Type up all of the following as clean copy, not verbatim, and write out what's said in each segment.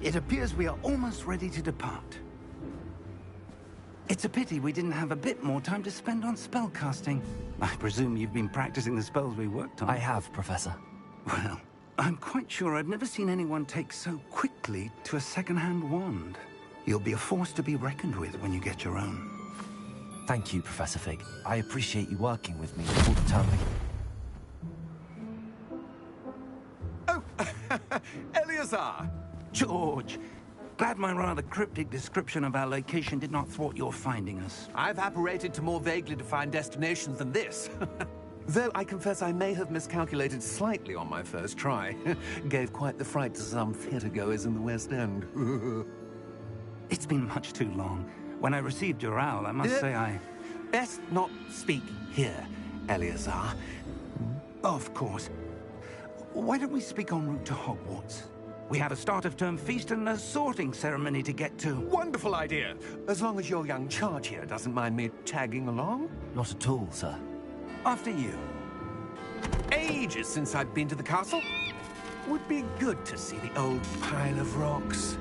It appears we are almost ready to depart. It's a pity we didn't have a bit more time to spend on spellcasting. I presume you've been practicing the spells we worked on. I have, Professor. Well, I'm quite sure I've never seen anyone take so quickly to a second-hand wand. You'll be a force to be reckoned with when you get your own. Thank you, Professor Fig. I appreciate you working with me all the time. Oh, Eleazar! George! Glad my rather cryptic description of our location did not thwart your finding us. I've apparated to more vaguely defined destinations than this. Though I confess I may have miscalculated slightly on my first try. Gave quite the fright to some theatergoers in the West End. It's been much too long. When I received your owl, I must say I... Best not speak here, Eleazar. Of course. Why don't we speak en route to Hogwarts? We have a start-of-term feast and a sorting ceremony to get to. Wonderful idea! As long as your young charge here doesn't mind me tagging along. Not at all, sir. After you. Ages since I've been to the castle. Would be good to see the old pile of rocks.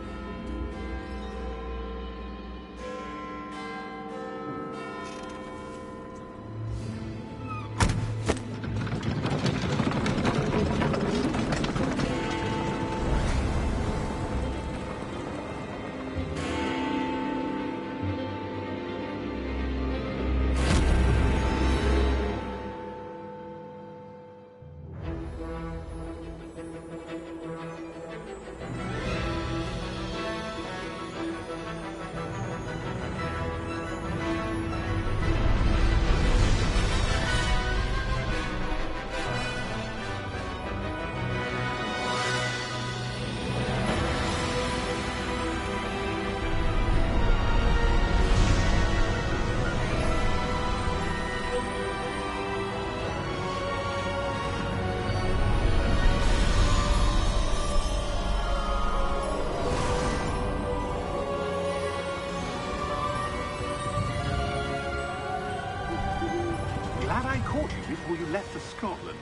Glad I caught you before you left for Scotland.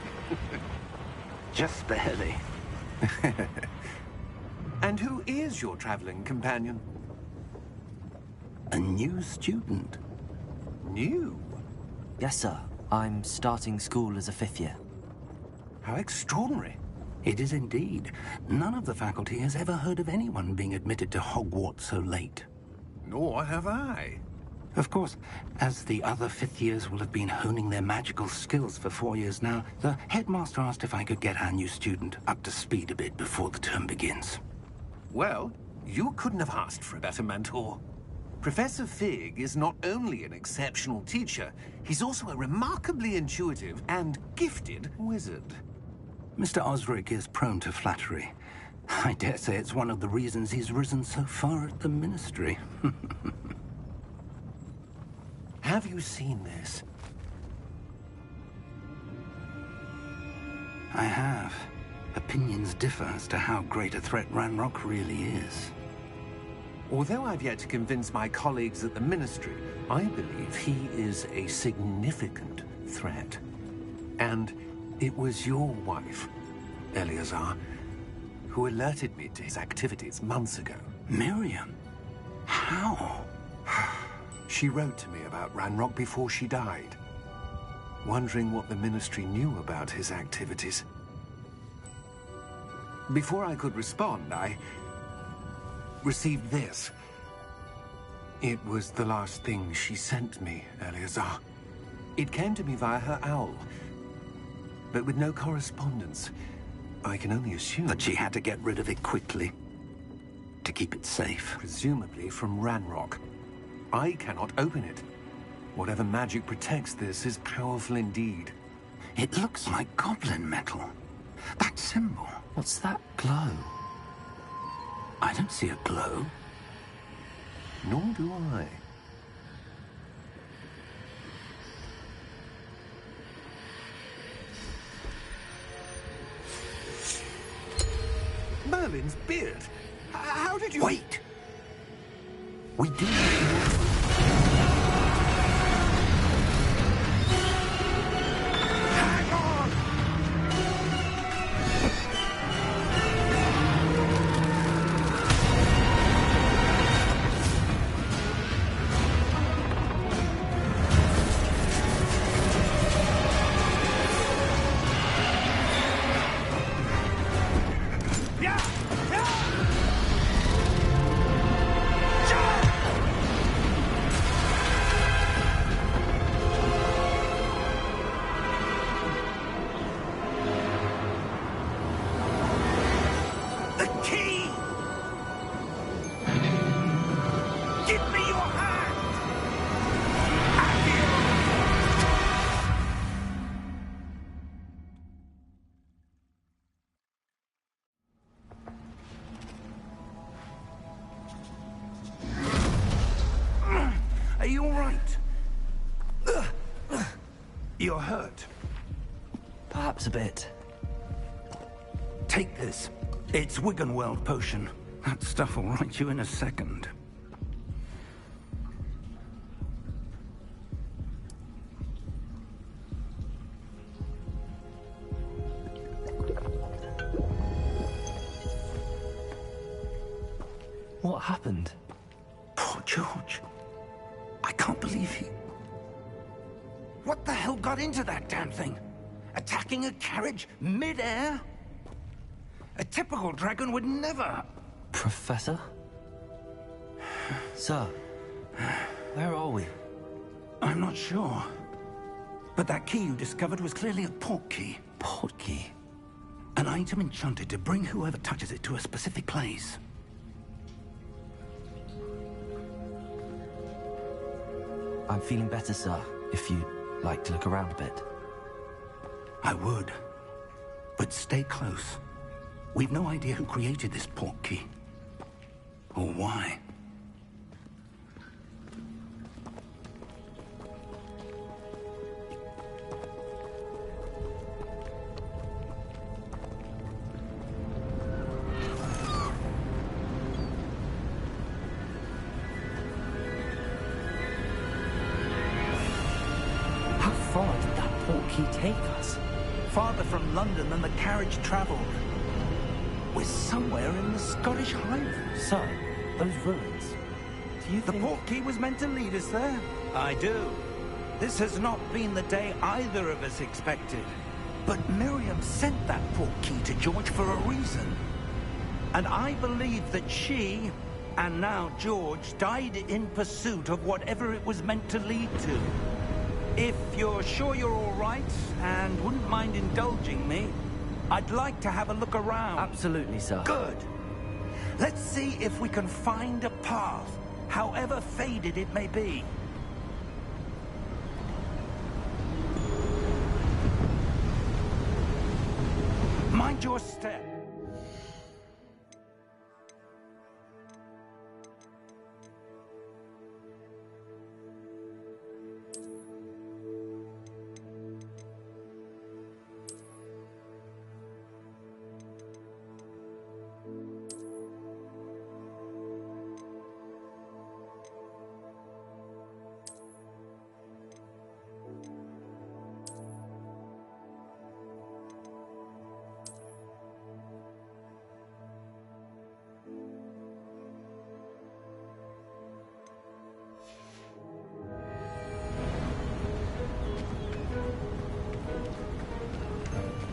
Just barely. And who is your traveling companion? A new student. New? Yes, sir. I'm starting school as a 5th year. How extraordinary. It is indeed. None of the faculty has ever heard of anyone being admitted to Hogwarts so late. Nor have I. Of course, as the other 5th years will have been honing their magical skills for 4 years now, the headmaster asked if I could get our new student up to speed a bit before the term begins. Well, you couldn't have asked for a better mentor. Professor Fig is not only an exceptional teacher, he's also a remarkably intuitive and gifted wizard. Mr. Osric is prone to flattery. I dare say it's one of the reasons he's risen so far at the Ministry. Have you seen this? I have. Opinions differ as to how great a threat Ranrock really is. Although I've yet to convince my colleagues at the Ministry, I believe he is a significant threat. And it was your wife, Eleazar, who alerted me to his activities months ago. Miriam? How? She wrote to me about Ranrock before she died, wondering what the Ministry knew about his activities. Before I could respond, I received this. It was the last thing she sent me, Eleazar. It came to me via her owl, but with no correspondence. I can only assume But she had to get rid of it quickly, to keep it safe. Presumably from Ranrock. I cannot open it. Whatever magic protects this is powerful indeed. It looks like goblin metal. That symbol. What's that glow? I don't see a glow. Nor do I. Merlin's beard. How did you... Wait! We do... Hang on! Give me your hand! Are you all right? You're hurt. Perhaps a bit. Take this. It's Wiggenweld potion. That stuff will right you in a second. What happened? Poor George. I can't believe he... What the hell got into that damn thing? Attacking a carriage mid-air? A typical dragon would never... Professor? Sir, where are we? I'm not sure. But that key you discovered was clearly a port key. Port key? An item enchanted to bring whoever touches it to a specific place. I'm feeling better, sir, if you'd like to look around a bit. I would. But stay close. We've no idea who created this port key. Or why. How far did that port key take us? Farther from London than the carriage traveled. We're somewhere in the Scottish Highlands. Sir, those ruins. Do you The think... port key was meant to lead us there? I do. This has not been the day either of us expected. But Miriam sent that port key to George for a reason. And I believe that she, and now George, died in pursuit of whatever it was meant to lead to. If you're sure you're all right, and wouldn't mind indulging me, I'd like to have a look around. Absolutely, sir. Good. Let's see if we can find a path, however faded it may be. Mind your step.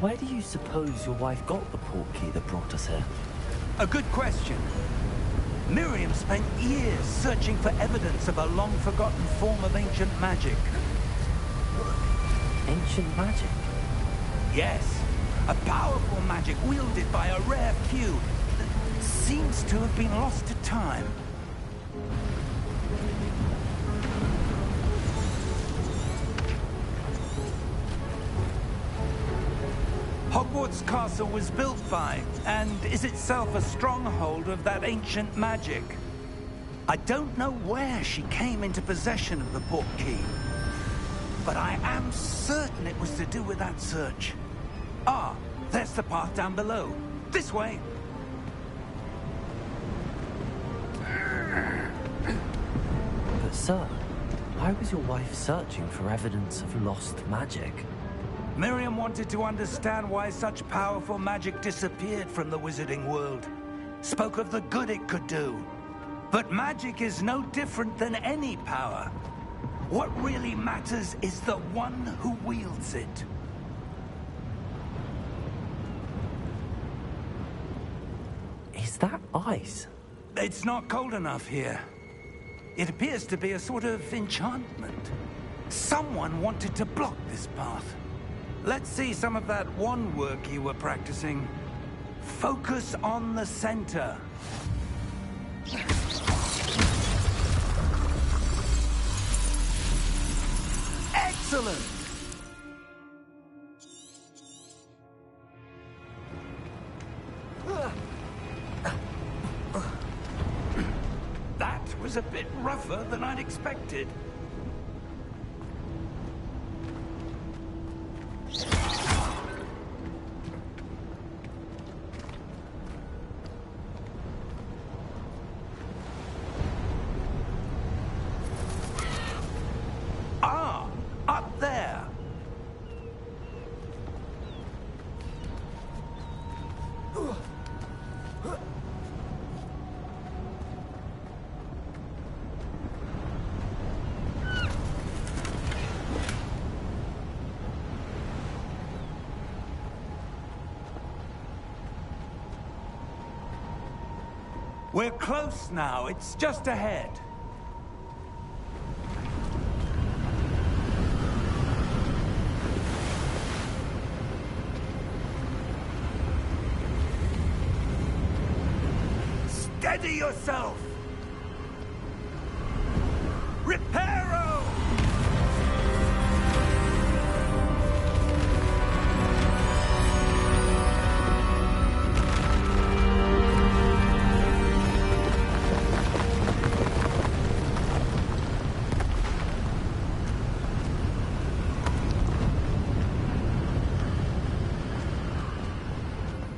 Where do you suppose your wife got the port key that brought us here? A good question. Miriam spent years searching for evidence of a long-forgotten form of ancient magic. Ancient magic? Yes, a powerful magic wielded by a rare few that seems to have been lost to time. Hogwarts Castle was built by, and is itself a stronghold of that ancient magic. I don't know where she came into possession of the port key, but I am certain it was to do with that search. Ah, there's the path down below. This way. But sir, why was your wife searching for evidence of lost magic? Miriam wanted to understand why such powerful magic disappeared from the wizarding world. Spoke of the good it could do. But magic is no different than any power. What really matters is the one who wields it. Is that ice? It's not cold enough here. It appears to be a sort of enchantment. Someone wanted to block this path. Let's see some of that wand work you were practicing. Focus on the center. Excellent! That was a bit rougher than I'd expected. Ah, up there. We're close now. It's just ahead. Steady yourself! Reparo!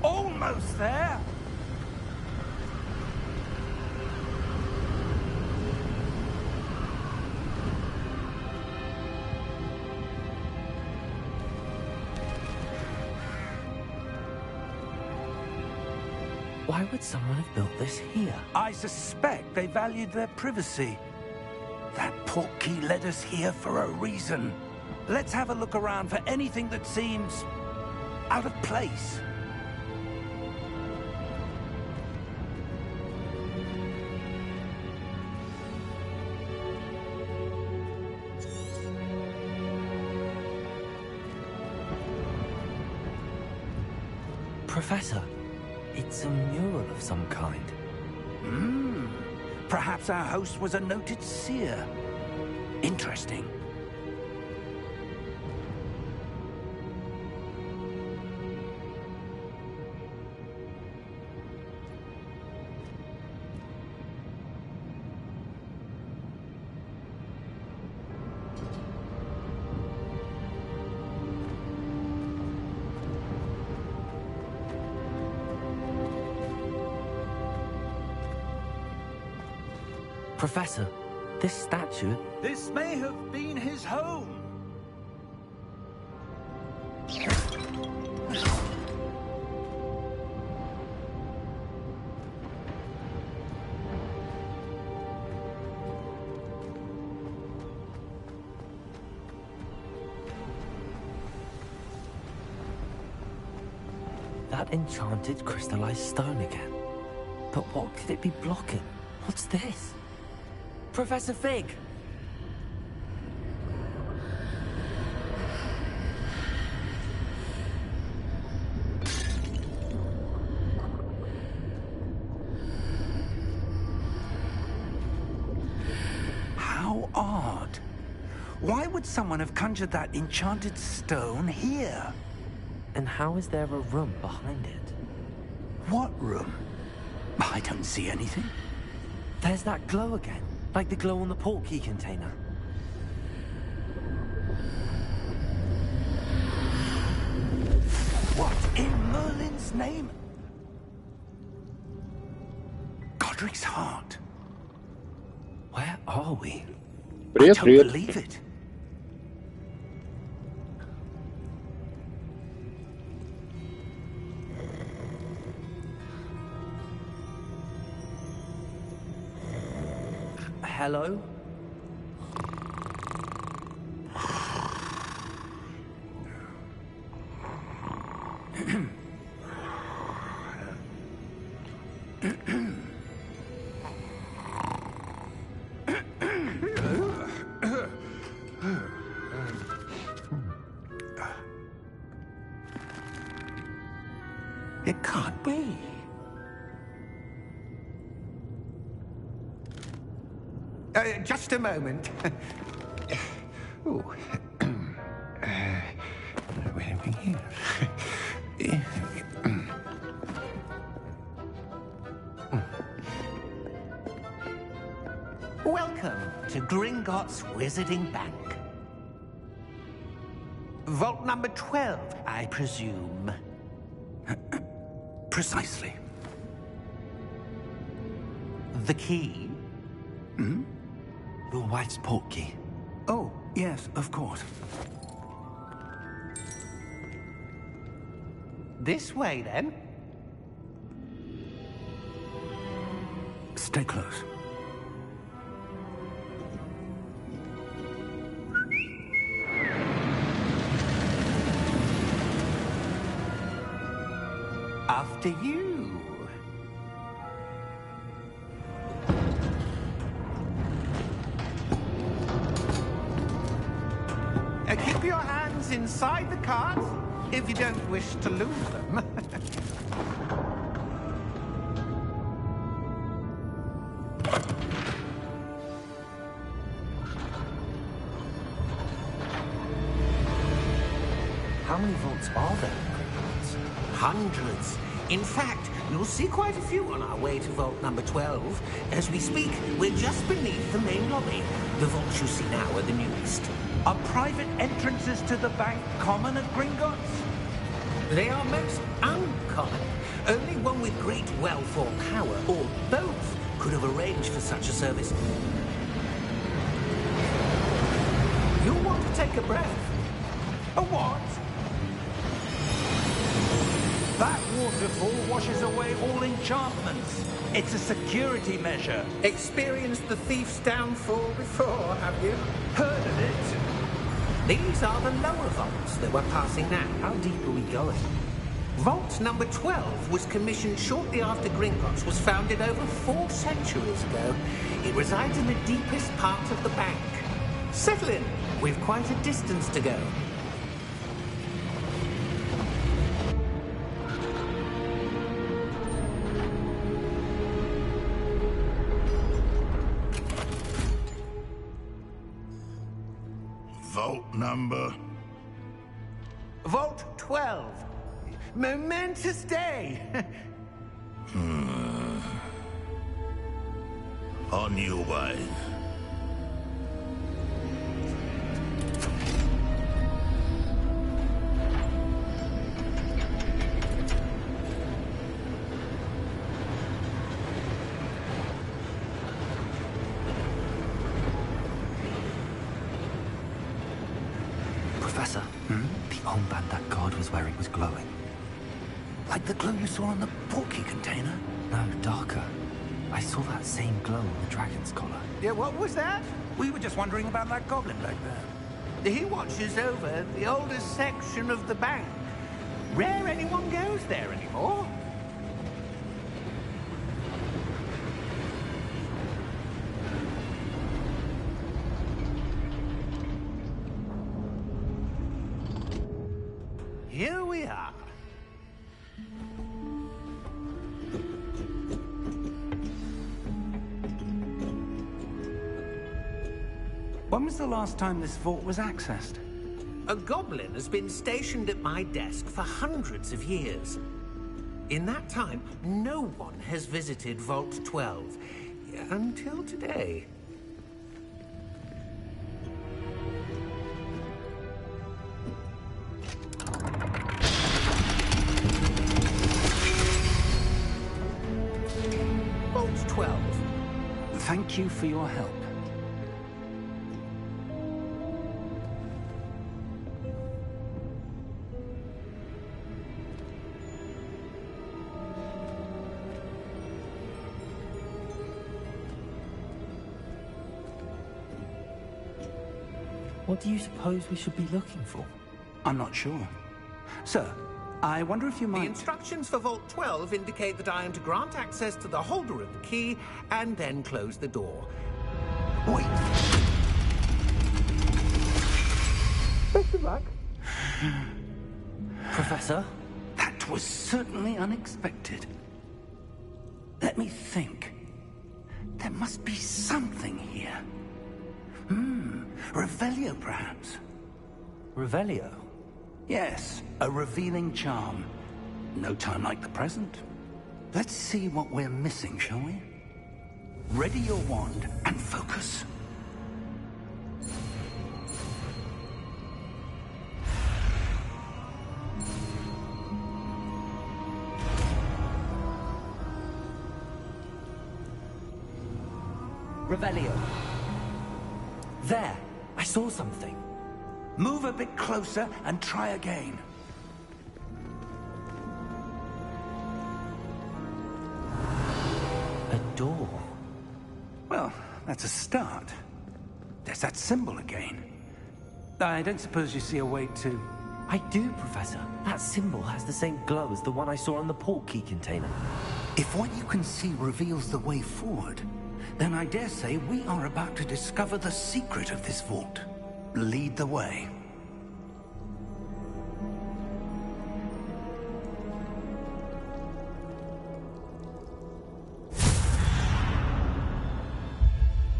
Almost there! Why would someone have built this here? I suspect they valued their privacy. That portkey led us here for a reason. Let's have a look around for anything that seems out of place. Professor, it's a mural of some kind. Perhaps our host was a noted seer. Interesting. Professor, this statue... This may have been his home. That enchanted crystallized stone again. But what could it be blocking? What's this? Professor Fig! How odd. Why would someone have conjured that enchanted stone here? And how is there a room behind it? What room? I don't see anything. There's that glow again, like the glow on the portkey container. What in Merlin's name? Godric's heart. Where are we? Привет, I don't привет. believe it. Hello? It can't be. Just a moment. Ooh. Here. Welcome to Gringotts Wizarding Bank. Vault number 12, I presume. Precisely. The key? Your wife's portkey. Oh, yes, of course. This way, then. Stay close. After you. Keep your hands inside the cart if you don't wish to lose them. How many vaults are there in Gringotts? Hundreds. In fact, you'll see quite a few on our way to vault number 12. As we speak, we're just beneath the main lobby. The vaults you see now are the newest. Are private entrances to the bank common at Gringotts? They are most uncommon. Only one with great wealth or power, or both, could have arranged for such a service. You'll want to take a breath. A what? That waterfall washes away all enchantments. It's a security measure. Experienced the thief's downfall before, have you? Heard of it? These are the lower vaults that we're passing now. How deep are we going? Vault number 12 was commissioned shortly after Gringotts was founded over 4 centuries ago. It resides in the deepest part of the bank. Settle in. We've quite a distance to go. Vault number? Vault 12. Momentous day. On your way. Professor, the armband that guard was wearing was glowing. Like the glow you saw on the portkey container? No, darker. I saw that same glow on the dragon's collar. Yeah, what was that? We were just wondering about that goblin back there. He watches over the oldest section of the bank. Rare anyone goes there anymore. Here we are. When was the last time this vault was accessed? A goblin has been stationed at my desk for hundreds of years. In that time, no one has visited Vault 12. Until today. Vault 12. Thank you for your help. What do you suppose we should be looking for? I'm not sure. Sir, I wonder if you might... The instructions for Vault 12 indicate that I am to grant access to the holder of the key and then close the door. Wait. Best of luck. Professor? That was certainly unexpected. Let me think. There must be something here. Revelio, perhaps. Revelio? Yes, a revealing charm. No time like the present. Let's see what we're missing, shall we? Ready your wand and focus. Revelio. There, I saw something. Move a bit closer and try again. A door. Well, that's a start. There's that symbol again. I don't suppose you see a way to... I do, Professor. That symbol has the same glow as the one I saw on the port key container. If what you can see reveals the way forward, then I dare say we are about to discover the secret of this vault. Lead the way.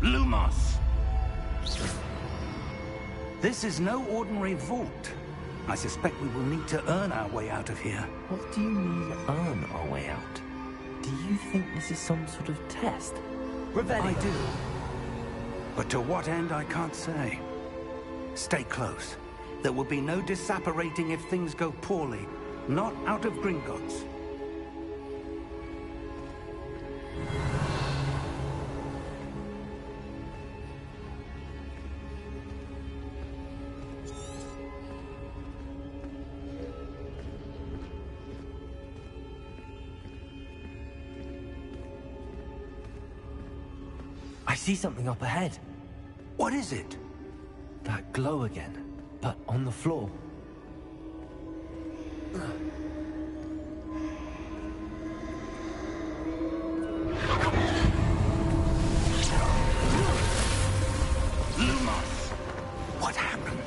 Lumos! This is no ordinary vault. I suspect we will need to earn our way out of here. What do you mean, earn our way out? Do you think this is some sort of test? Revelio. I do. But to what end, I can't say. Stay close. There will be no disapparating if things go poorly. Not out of Gringotts. I see something up ahead. What is it? That glow again, but on the floor. Lumos! What happened?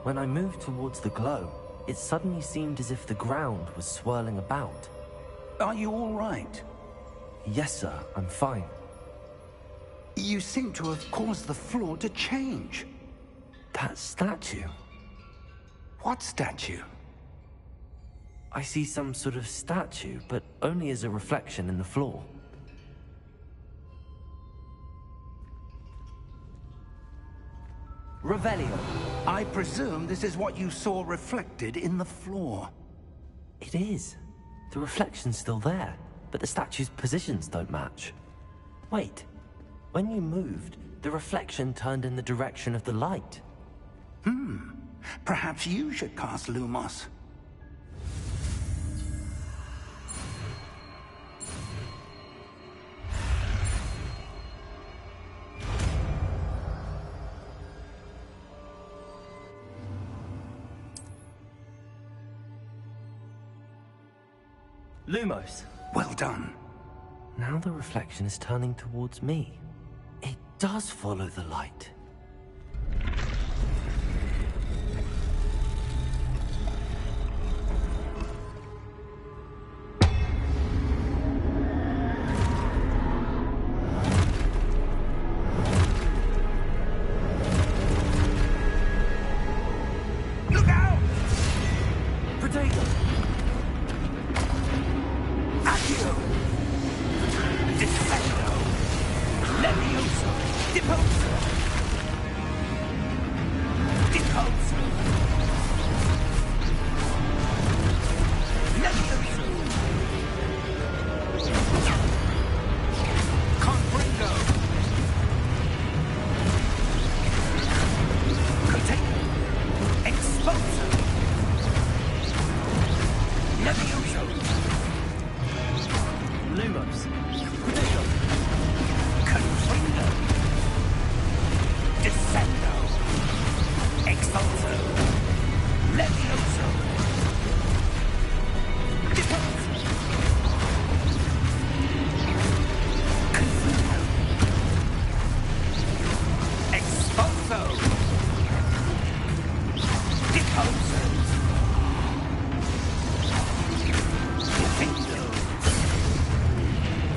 When I moved towards the glow, it suddenly seemed as if the ground was swirling about. Are you all right? Yes, sir, I'm fine. You seem to have caused the floor to change. That statue. What statue? I see some sort of statue, but only as a reflection in the floor. Revelio. I presume this is what you saw reflected in the floor. It is. The reflection's still there, but the statue's positions don't match. Wait. When you moved, the reflection turned in the direction of the light. Perhaps you should cast Lumos. Lumos. Well done. Now the reflection is turning towards me. It does follow the light. Look out! Potato! Accio! Defendo! Levioso! Deposo! Deposo! Levioso! Confringo! Potato! Exposo! Levioso! Lumos. Potato. Confringo! Descendo! Expulso! Levioso! Deposo! Confringo! Expulso! Deposo! Defendo!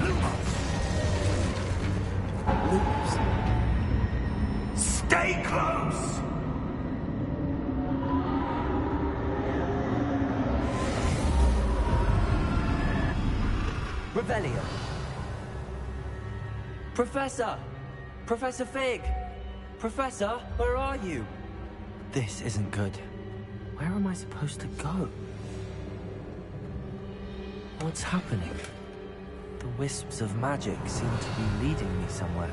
Lumos! Lumos. Stay close! Revelio. Professor! Professor Fig! Professor, where are you? This isn't good. Where am I supposed to go? What's happening? The wisps of magic seem to be leading me somewhere.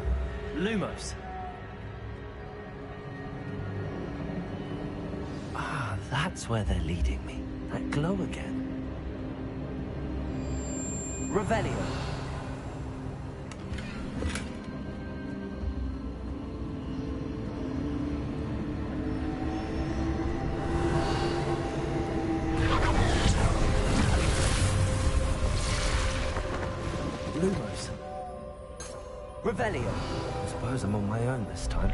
Lumos! Ah, that's where they're leading me. That glow again. Revelio! Lumos. Revelio. I suppose I'm on my own this time.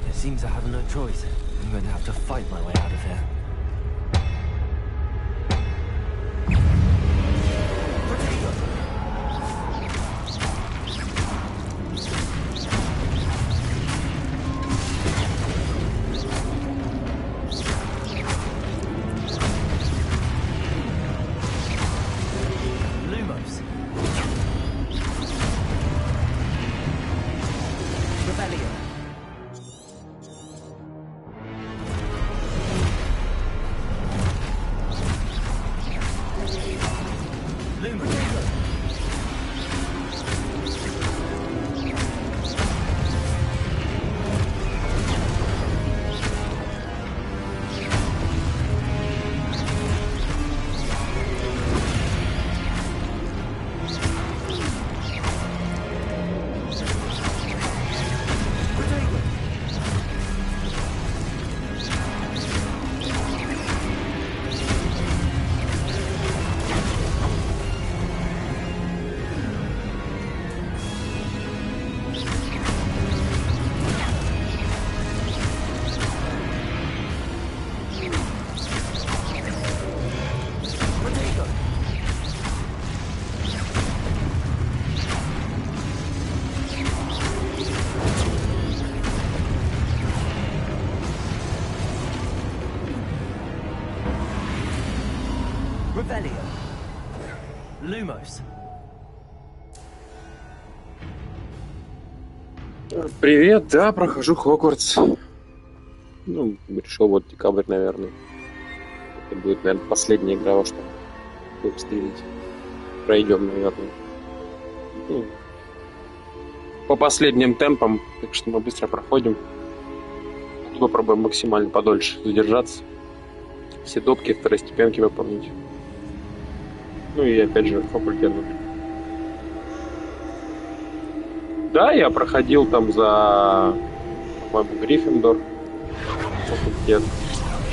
It seems I have no choice. I'm going to have to fight my way out of here. Revelio. Lumos. Привет, да, прохожу Хогвартс. Ну, решил вот декабрь, наверное. Это будет, наверное, последняя игра, во что будем стрелять. Пройдем, наверное. Ну, по последним темпам, так что мы быстро проходим. Попробуем максимально подольше задержаться. Все допки второстепенки выполнить. Ну и опять же факультет. Да, я проходил там за, по-моему, Гриффиндор факультет.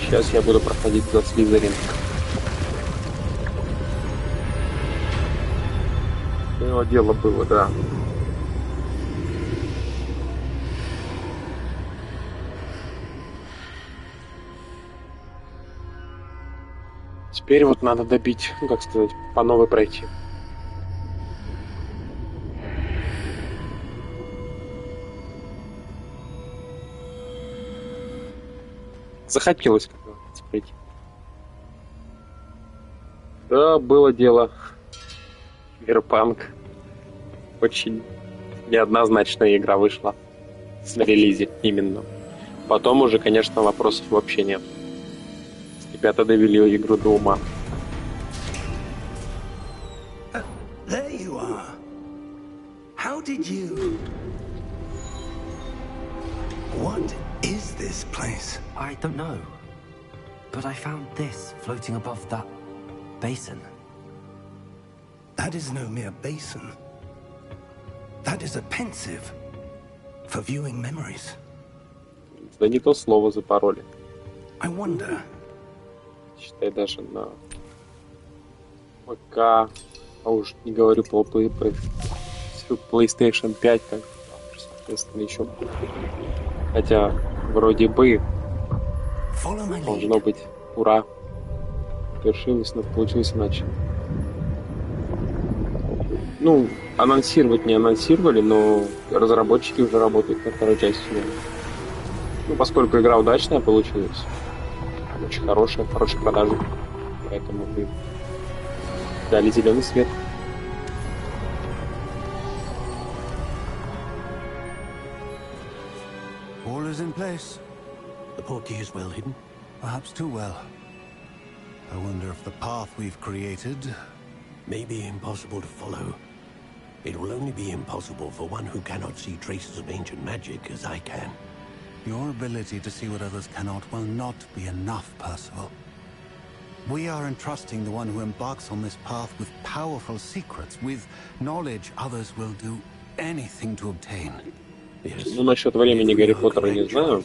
Сейчас я буду проходить за Слизерин. Ну, дело было, да. Теперь вот надо добить, ну как сказать, по новой пройти. Захотелось как-то пройти. Да, было дело. Киберпанк. Очень неоднозначная игра вышла на релизе именно. Потом уже, конечно, вопросов вообще нет. Ребята довели игру до ума. There you are. How did you... What is this place? I don't know. But I found this floating above that basin. That is no mere basin. That is a pensive for viewing memories. Да не то слово запороли. I wonder... Считай, даже на ПК, а уж не говорю по PlayStation 5, как соответственно еще. Хотя вроде бы должно быть ура. Вершилось, но получилось иначе. Ну, анонсировать не анонсировали, но разработчики уже работают над второй частью. Ну, поскольку игра удачная получилась, очень хорошая продажа, поэтому мы дали зеленый свет. All is in place. The portkey is well hidden. Perhaps too well. I wonder if the path we've created... May be impossible to follow. It will only be impossible for one who cannot see traces of ancient magic as I can. Your ability to see what others cannot will not be enough, Percival. We are entrusting the one who embarks on this path with powerful secrets, with knowledge others will do anything to obtain. Yes. Ну, насчет времени Гарри Поттера не знаю.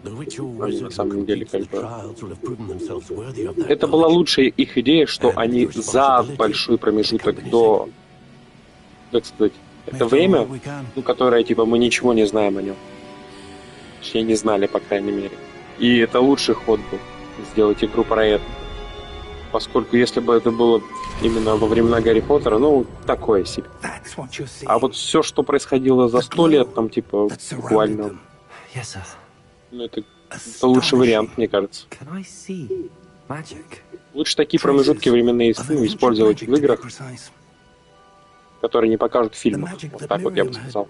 The ritual На самом деле, как бы... trials will have proven themselves worthy of that. Это была лучшая их идея, что они за большой промежуток до, так сказать, это время, ну, которое, типа, мы ничего не знаем о нем. Точнее, не знали, по крайней мере. И это лучший ход был, сделать игру про это. Поскольку, если бы это было именно во времена Гарри Поттера, ну, такое себе. А вот все, что происходило за 100 лет, там, типа, буквально... Yes, sir. Ну, это лучший вариант, мне кажется. Can I see magic? Лучше такие промежутки временные, ну, использовать в играх, которые не покажут в фильмах. Вот так вот я бы сказал.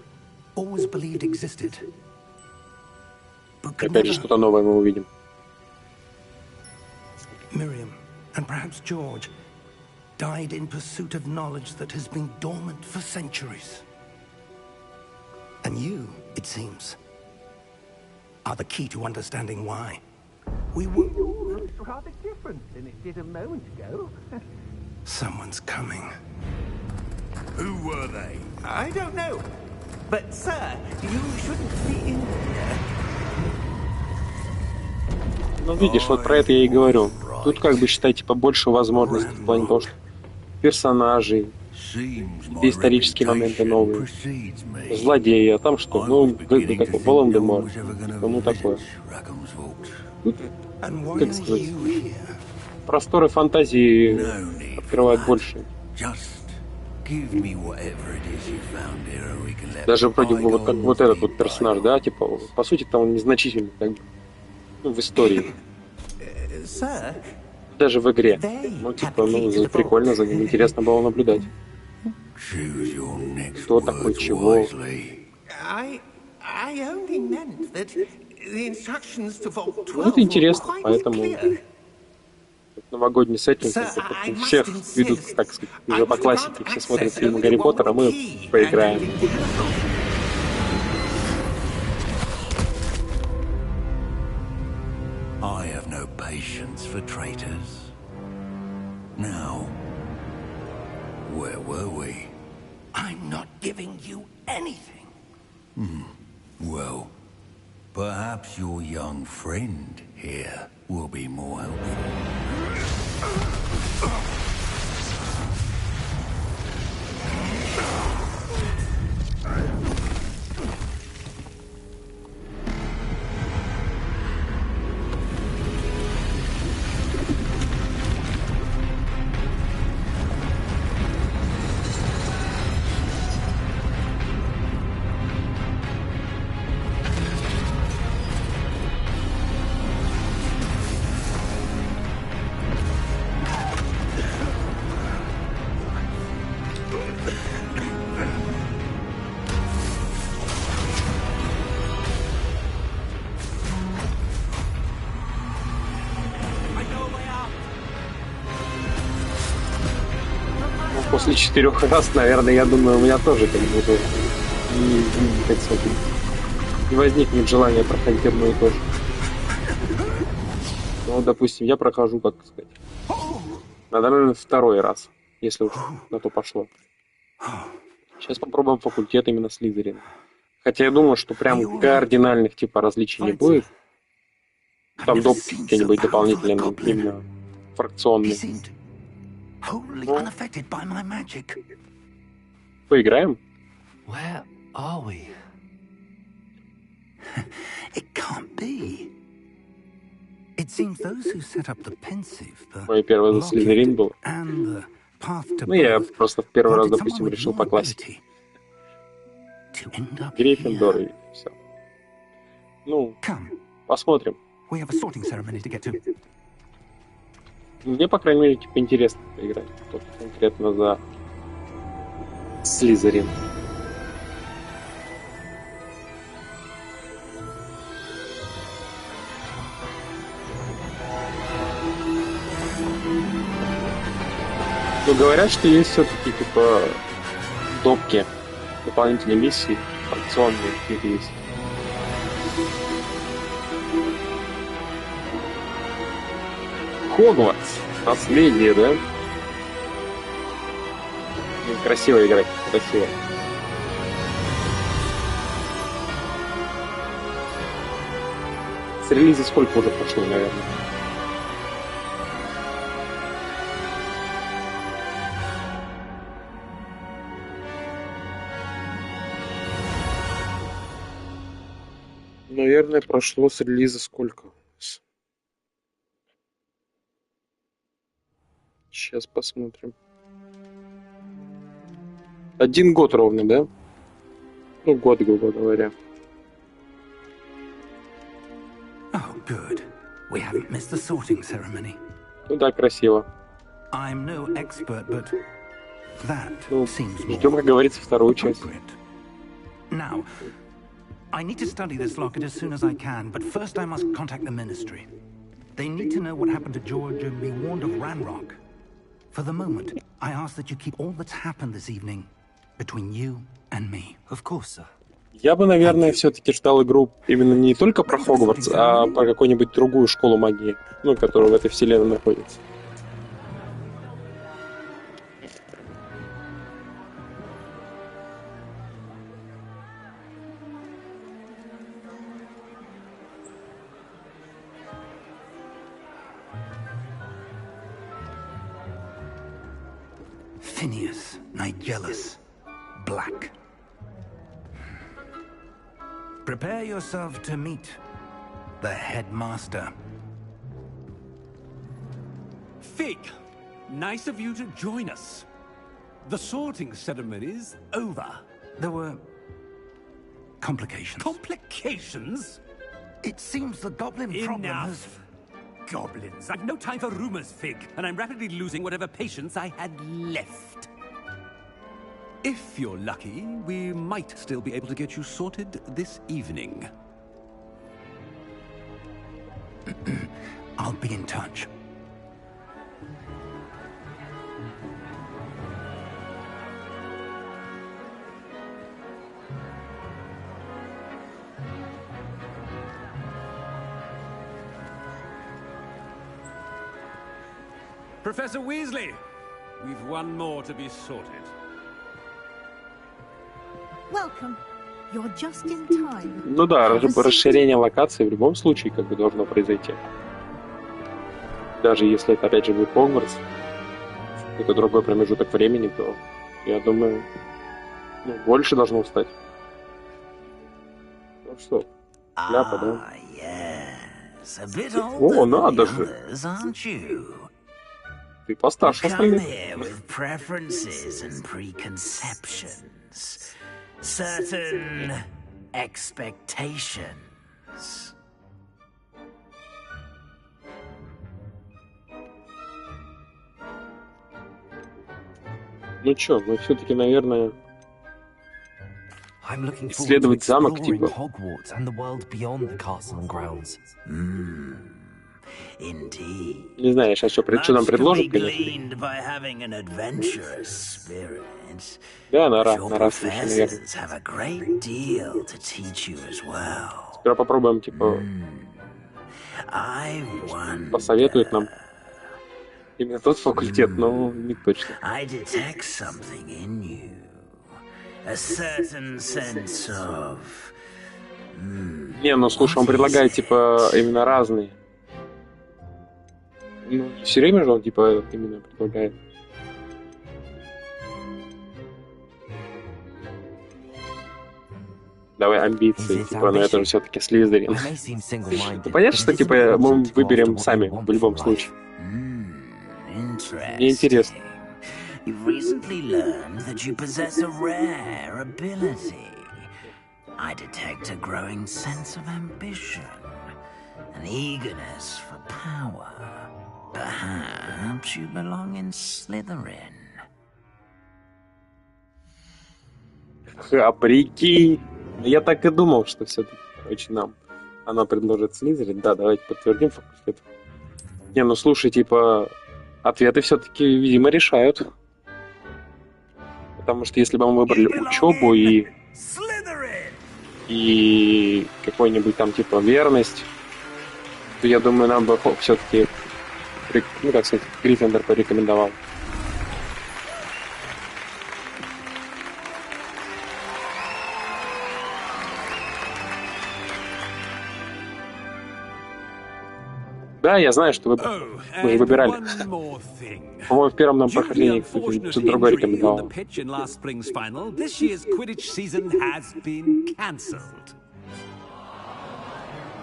Опять же, что-то новое мы увидим. Miriam, and perhaps George, died in pursuit of knowledge that has been dormant for centuries. And you, it seems, are the key to understanding why. We were... Looks rather different than it did a moment ago. Someone's coming. Who were they? I don't know. But, sir, you shouldn't be in here. Ну, видишь, вот про это я и говорю. Тут, как бы, считай, типа, больше возможностей в плане того, что персонажей, исторические моменты новые, злодеи, а там что? Ну, как бы такой Волан-де-Морт. Ну, такое. Тут, как сказать, просторы фантазии открывают больше. Даже вроде бы вот как вот этот вот персонаж, да, типа, по сути, там он незначительный, как бы, ну, в истории. Даже в игре. Ну, типа, ну, прикольно за ним, интересно было наблюдать. Кто такой, чего? Ну, это интересно, поэтому новогодний сеттинг, у всех ведут, так сказать, уже по классике, все смотрят фильмы Гарри Поттера, мы поиграем. I have no patience for traitors. Now, where were we? I'm not giving you anything. Well, perhaps your young friend here will be more helpful. После 4 раз, наверное, я думаю, у меня тоже как бы как сказать, не возникнет желания проходить одно и то же. Ну, допустим, я прохожу, как сказать, наверное, 2-й раз, если уж на то пошло. Сейчас попробуем факультет именно Слизерина. Хотя я думаю, что прям кардинальных типа различий не будет. Там какие-нибудь дополнительные именно фракционные. Поиграем? Where are we? It can't be. It seems those who set up the pensive, Мой первый за Слизерин был. and the Ну, я просто в первый раз, допустим, решил по классике. Гриффиндор и все. Ну, посмотрим. Мне, по крайней мере, типа интересно поиграть. Только конкретно за Слизерин. Но говорят, что есть все-таки типа допки, дополнительные миссии, фракционные какие-то есть. Хогвартс Наследие, да? Красиво играть, красиво. С релиза сколько уже прошло, наверное? Наверное, прошло с релиза сколько? Сейчас посмотрим. 1 год ровно, да? Ну, год, грубо говоря. Oh, good. We haven't missed the sorting ceremony. Ну да, красиво. I'm no expert, but that seems more ждем, как говорится, вторую часть. Now, I need to study this locket as soon as I can, but first I must contact the Ministry. They need to know what happened to George and be warned of Ranrock. For the moment, I ask that you keep all that's happened this evening between you and me. Of course, sir. Я бы, наверное, все-таки ждал игру именно не только про Хогвартс, а про какую-нибудь другую школу магии, ну, которая в этой вселенной находится. Phineas, Nigellus, Black. Prepare yourself to meet the headmaster. Fig, nice of you to join us. The sorting ceremony's over. There were complications. Complications? It seems the goblin problem has... Goblins. I've no time for rumors, Fig, and I'm rapidly losing whatever patience I had left. If you're lucky, we might still be able to get you sorted this evening. I'll be in touch. Professor Weasley, we've one more to be sorted. Welcome. You're just in time. Ну да, расширение локации в любом случае как бы должно произойти. Даже если это опять же будет Хогвартс, это другой промежуток времени, то я думаю, больше должно стать. Ну что, шляпа, да? Yes. A bit older О, надо же. than others, aren't you? Ты постарше Come остальных. here with preferences and preconceptions. Certain expectations. Ну чё, мы все-таки, наверное, исследовать замок, типа. Hogwarts and the world beyond the castle and grounds. Indeed. Не знаю, сейчас что нам предложат, конечно. Да, на раз еще, наверное. Сперва попробуем, типа, посоветуют нам именно тот факультет, но не точно. Не, ну слушай, он предлагает, типа, именно разные. Ну, все время же он, типа, именно предлагает. Давай амбиции, типа, но это же все-таки Слизерин. Ну, понятно, что, типа, мы выберем сами, в любом случае. Мне интересно. You've recently learned that you possess a rare ability. I detect a growing sense of ambition, an eagerness for power. Perhaps you belong in Slytherin. Хабрики. Я так и думал, что все-таки, короче, нам она предложит Слизерин. Да, давайте подтвердим факультет. Не, ну слушай, типа, ответы все-таки, видимо, решают. Потому что если бы мы выбрали учебу и какой-нибудь там типа верность, то я думаю, нам бы все-таки, ну как сказать, Гриффиндор порекомендовал. Да, я знаю, что вы же выбирали. По-моему, в первом нам прохождении кто-то другой рекомендовал.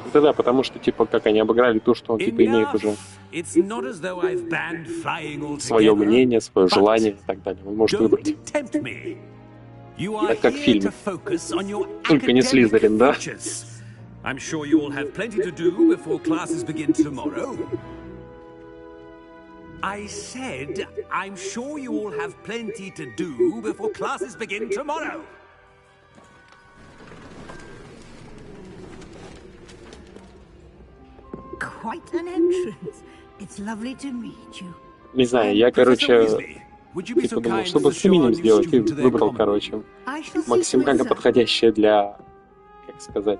Это да, потому что, типа, как они обыграли то, что он, типа, имеет уже свое мнение, свое желание и так далее. Он может выбрать. Так как в фильме. Только не Слизерин, да? I'm sure you all have plenty to do before classes begin tomorrow. I said, I'm sure you all have plenty to do before classes begin tomorrow. Quite an entrance. It's lovely to meet you. Не знаю, я, короче, типа думал, чтобы с именем сделать, и выбрал, короче, максимально подходящее для, как сказать,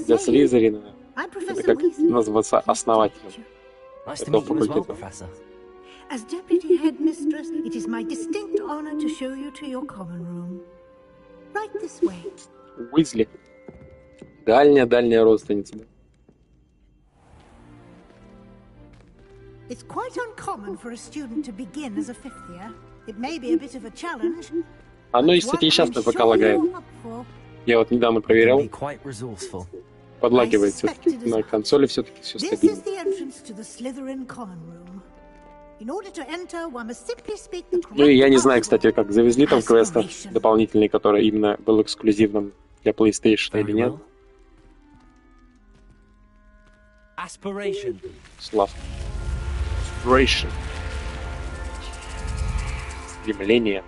для Слизерина. Это как называться основателем этого факультета. As deputy headmistress, it is my distinct honor to show you to your common room. Right this way. Уизли. Дальняя родственница. It's quite uncommon for a student to begin as a fifth year. It may be a bit of a challenge. Оно и, кстати, и сейчас ППК лагает. Я вот недавно проверял. Подлагивает все-таки. На консоли все-таки все стабильно. Ну и я не знаю, кстати, как завезли там квесты дополнительные, которые именно был эксклюзивным для PlayStation или нет. Слав. Aspiration. Стремление.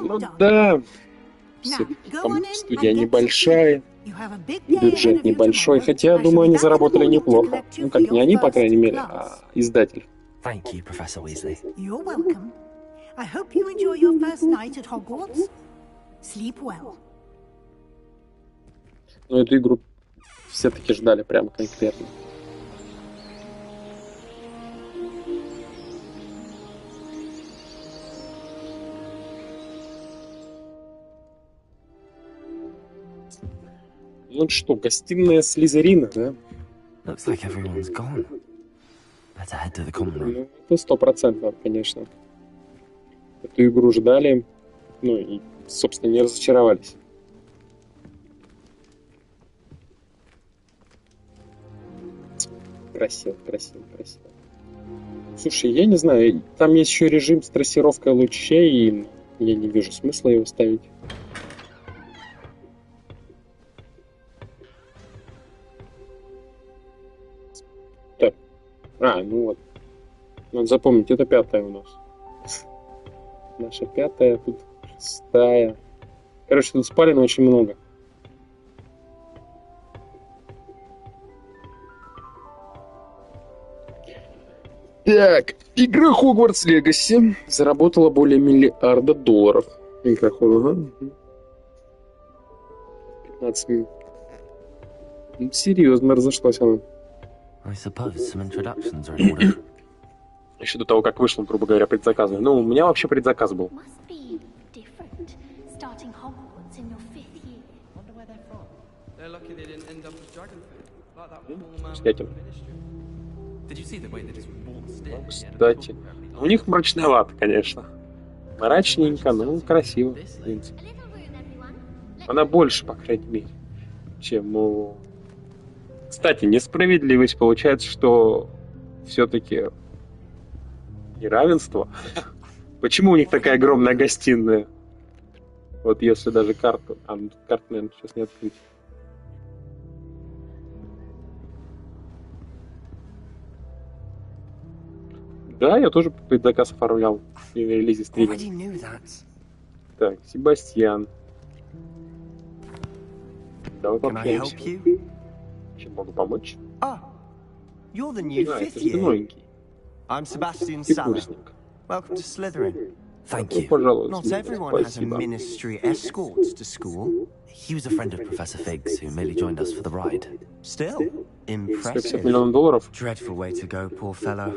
Ну да, там студия небольшая, бюджет небольшой, хотя, думаю, они заработали неплохо. Ну, как не они, по крайней мере, а издатель. Но эту игру все-таки ждали прямо конкретно. Ну что, гостиная Слизерина, да? Ну, это 100%, конечно. Эту игру ждали, ну и, собственно, не разочаровались. Красиво. Слушай, я не знаю, там есть еще режим с трассировкой лучей, и я не вижу смысла его ставить. Так. Ну вот. Надо запомнить, это 5-я у нас. Наша 5-я, тут 6-я. Короче, тут спален очень много. Так, игра Хогвартс Легаси заработала более $1 миллиарда. Игра Хогвартс. 15 минут. Ну, серьезно разошлась она. Еще до того, как вышел, грубо говоря, предзаказ. Ну, у меня вообще предзаказ был. Кстати, у них мрачновато, конечно. Мрачненько, но красиво, в принципе. Она больше, по крайней мере, чем у... Кстати, несправедливость получается, что все-таки Неравенство? Почему у них такая огромная гостиная? Вот если даже карту... А, ну, карту, наверное, сейчас не открыть. Да, я тоже предзаказ оформлял при релизе стрима. Так, Себастьян. Давай пообщаемся. Чем могу помочь? You're the new Да, fifth это же year. новенький. I'm Sebastian Ты Saller. курсник. Welcome to Slytherin. Thank Ну, you. пожалуйста. Not everyone has a Спасибо. ministry escort to school. He was a friend of Professor Fig's who merely joined us for the ride. Still, 150 impressive. миллионов долларов. Dreadful way to go, poor fellow.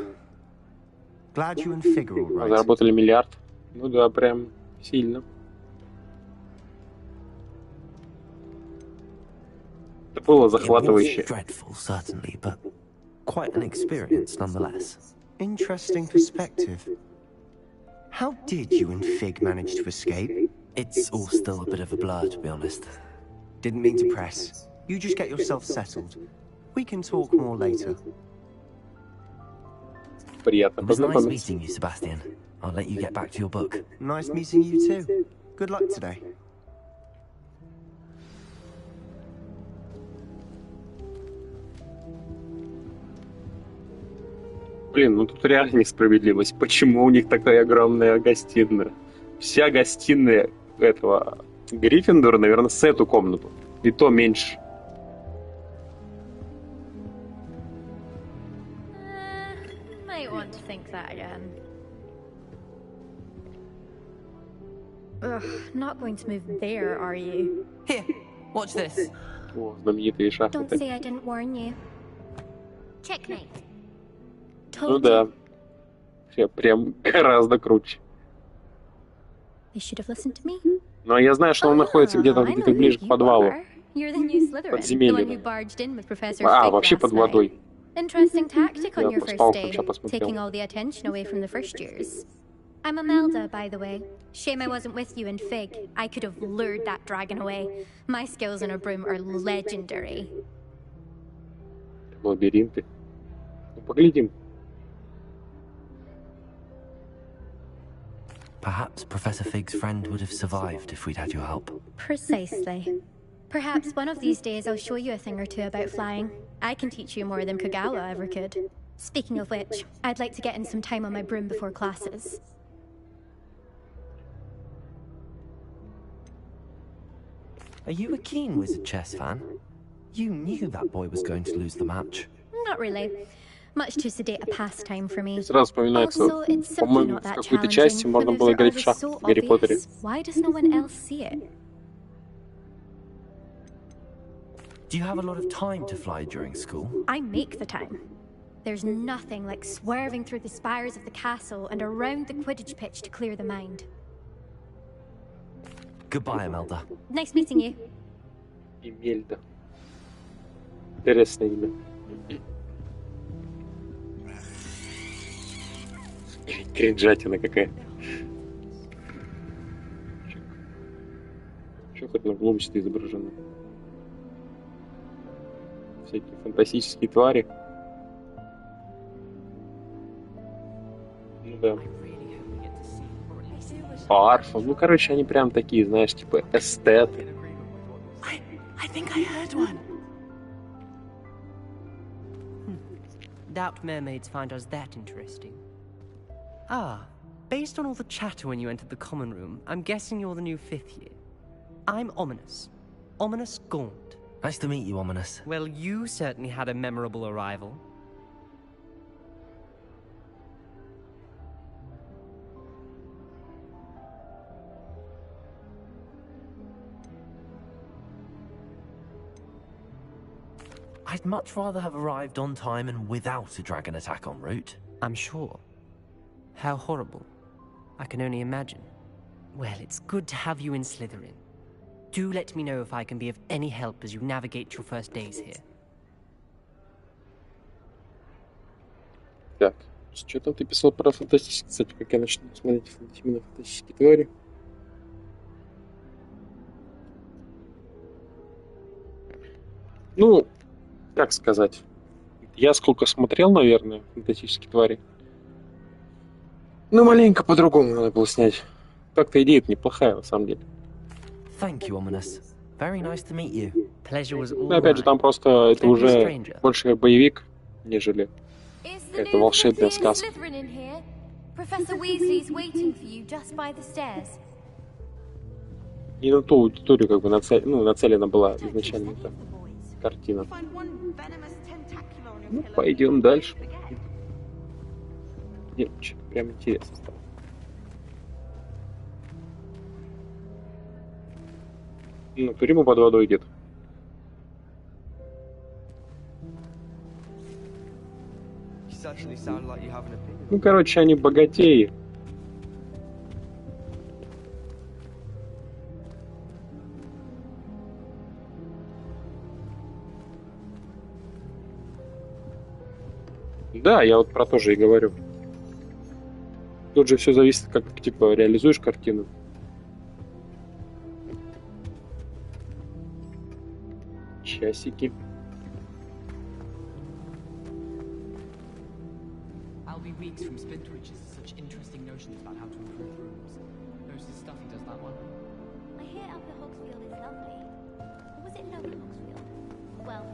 Glad you and Fig are all А right. заработали миллиард. Ну да, прям сильно. Это было It was захватывающе. dreadful, certainly, but quite an experience nonetheless. Interesting perspective. How did you and Fig manage to escape? It's all still a bit of a blur, to be honest. Didn't mean to press. You just get yourself settled. We can talk more later. Приятно It was nice познакомиться. meeting you, Sebastian. I'll let you get back to your book. Nice meeting you too. Good luck today. Блин, ну тут реально несправедливость. Почему у них такая огромная гостиная? Вся гостиная этого Гриффиндора, наверное, с эту комнату. И то меньше. Might want to think that again. Ugh, not going to move there, are you? Here, watch this. О, знаменитые Don't шахматы. say I didn't warn you. Checkmate. Ну Told да. you. Все прям гораздо круче. You should have listened to me. Ну а я знаю, что он находится где-то I know где-то who ближе к you подвалу. are. You're the new Slytherin, the Подземелье. one who barged in with Professor А, Fig вообще last под night. водой. Interesting tactic on Я your по first спалкам day, сейчас посмотрел. taking all the attention away from the first years. I'm Imelda, by the way. Shame I wasn't with you in Fig. I could have lured that dragon away. My skills on a broom are legendary. Лабиринты. Ну, поглядим. Perhaps Professor Fig's friend would have survived if we'd had your help. Precisely. Perhaps one of these days I'll show you a thing or two about flying. I can teach you more than Kogawa ever could. Speaking of which, I'd like to get in some time on my broom before classes. Are you a keen Wizard chess fan? You knew that boy was going to lose the match. Not really. Much too sedate a pastime for me. Сразу вспоминается, Also, it's simply по-моему, not в that какой-то challenging. части The можно moves было are играть в always шахматы so в Гарри Поттере. obvious. Why does no one else see it? Do you have a lot of time to fly during school? I make the time. There's nothing like swerving through the spires of the castle and around the Quidditch pitch to clear the mind. Goodbye, Imelda. Nice meeting you. Имельда. Интересное имя. Кринжатина какая. Что хоть на глобусе-то изображено? Всякие фантастические твари. Ну да. Парфа. Ну, короче, они прям такие, знаешь, типа эстеты. I think I heard one. Doubt mermaids find us that interesting. Ah, based on all the chatter when you entered the common room, I'm guessing you're the new fifth year. I'm Ominous. Ominous Gaunt. Nice to meet you, Ominous. Well, you certainly had a memorable arrival. I'd much rather have arrived on time and without a dragon attack en route. I'm sure. How horrible. I can only imagine. Well, it's good to have you in Slytherin. Do let me know if I can be of any help as you navigate your first days here. Так, что там ты писал про фантастические? Кстати, как я начну смотреть именно фантастические твари. Ну, как сказать? Я сколько смотрел, наверное, фантастические твари. Ну, маленько по-другому надо было снять. Так-то идея-то неплохая, на самом деле. Thank you, Ominous. Very nice to meet you. Pleasure was all Но опять же, там просто это Don't be a уже stranger. больше как боевик, нежели это волшебная сказка. Professor Weasley's waiting for you just by the stairs. И на ту аудиторию как бы нацелена была изначально эта картина. Ну, пойдем дальше. Нет, что-то прям интересно стало. Ну, тюрьма под водой где-то. Ну, короче, они богатеи. Да, я вот про то же и говорю. Тут же все зависит, как типа реализуешь картину. Часики. I'll be weeks from Splinterwitches such interesting notions about how to improve rooms. Most of the stuff he does that one. I hear Upper Hogsfield is lovely. Or was it Lower Hogsfield? Well,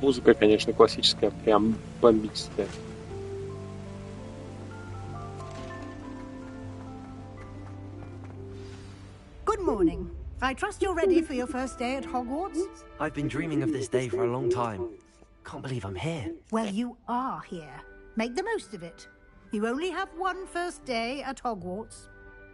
Музыка, конечно, классическая, прям бомбическая. Good morning. I trust you're ready for your first day at Hogwarts? I've been dreaming of this day for a long time. Can't believe I'm here. Well, you are here. Make the most of it. You only have one first day at Hogwarts.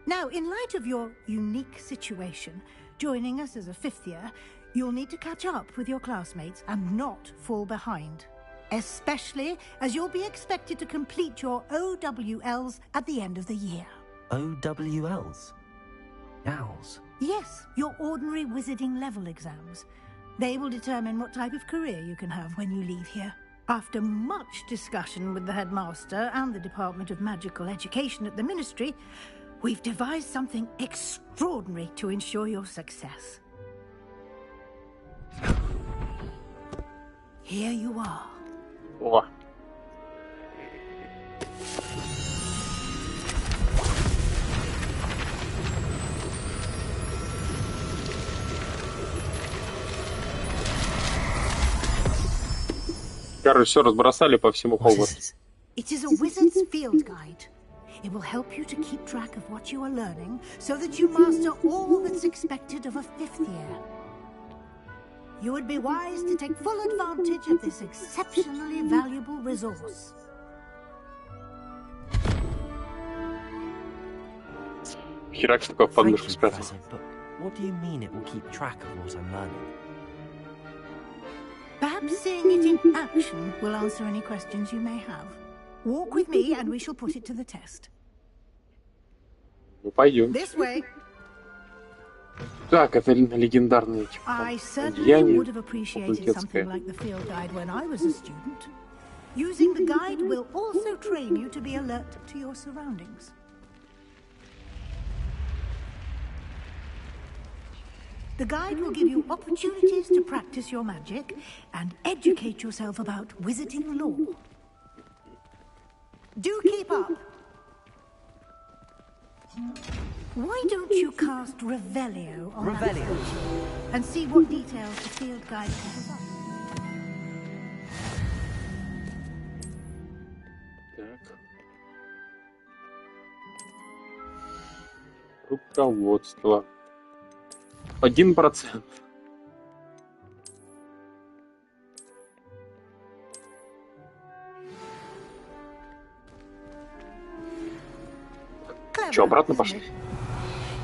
Now, in light of your unique situation, joining us as a fifth year, you'll need to catch up with your classmates and not fall behind. Especially as you'll be expected to complete your OWLs at the end of the year. OWLs? Owls? Yes, your ordinary wizarding level exams. They will determine what type of career you can have when you leave here. After much discussion with the headmaster and the Department of Magical Education at the Ministry, we've devised something extraordinary to ensure your success. Here you are. О. Короче, все разбросали по всему Хогвартсу. It is a wizard's field guide. It will help you to keep track of what you are learning so that you master all that's expected of a fifth year. You would be wise to take full advantage of this exceptionally valuable resource. Херак такой в подмышку спрятал. But what do you mean it will keep track of what I'm learning? Perhaps seeing it in action will answer any questions you may have. Walk with me and we shall put it to the test. Ну, пойдем. This way. Так, это легендарные I certainly деяния. would have appreciated something like the field guide when I was a student. Using the guide will also train you to be alert to your surroundings. The guide will give you opportunities to practice your magic and educate yourself about wizarding lore. Do keep up. Why don't you cast Revelio on that page and see what details the field guide can provide? Так. Руководство. 1%. Что, обратно пошли?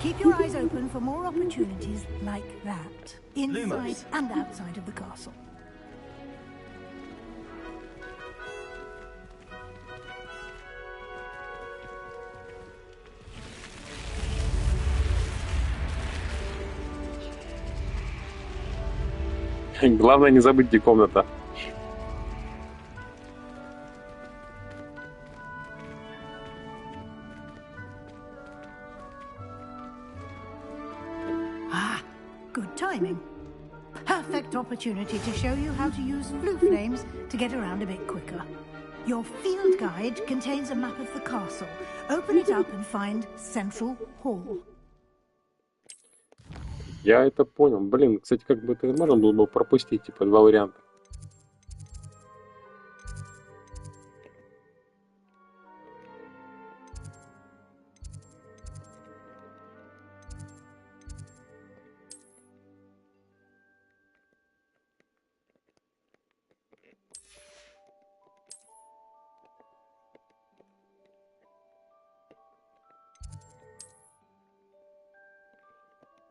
Keep your eyes open for more opportunities like that, inside and outside of the castle. Главное не забыть, где комната. Good timing. Perfect opportunity to show you how to use flue flames to get around a bit quicker. Your field guide contains a map of the castle. Open it up and find Central Hall. Я это понял. Блин, кстати, как бы это можно было бы пропустить, типа, два варианта.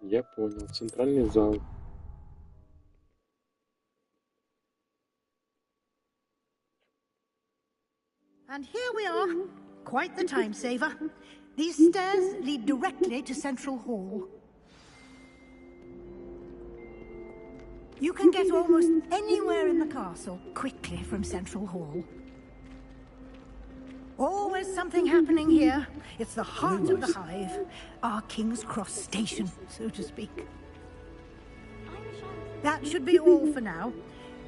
Я понял. Центральный зал. And here we are. Quite the time saver. These stairs lead directly to Central Hall. You can get almost anywhere in the castle quickly from Central Hall. Always something happening here. It's the heart of the hive. Our King's Cross station, so to speak. That should be all for now.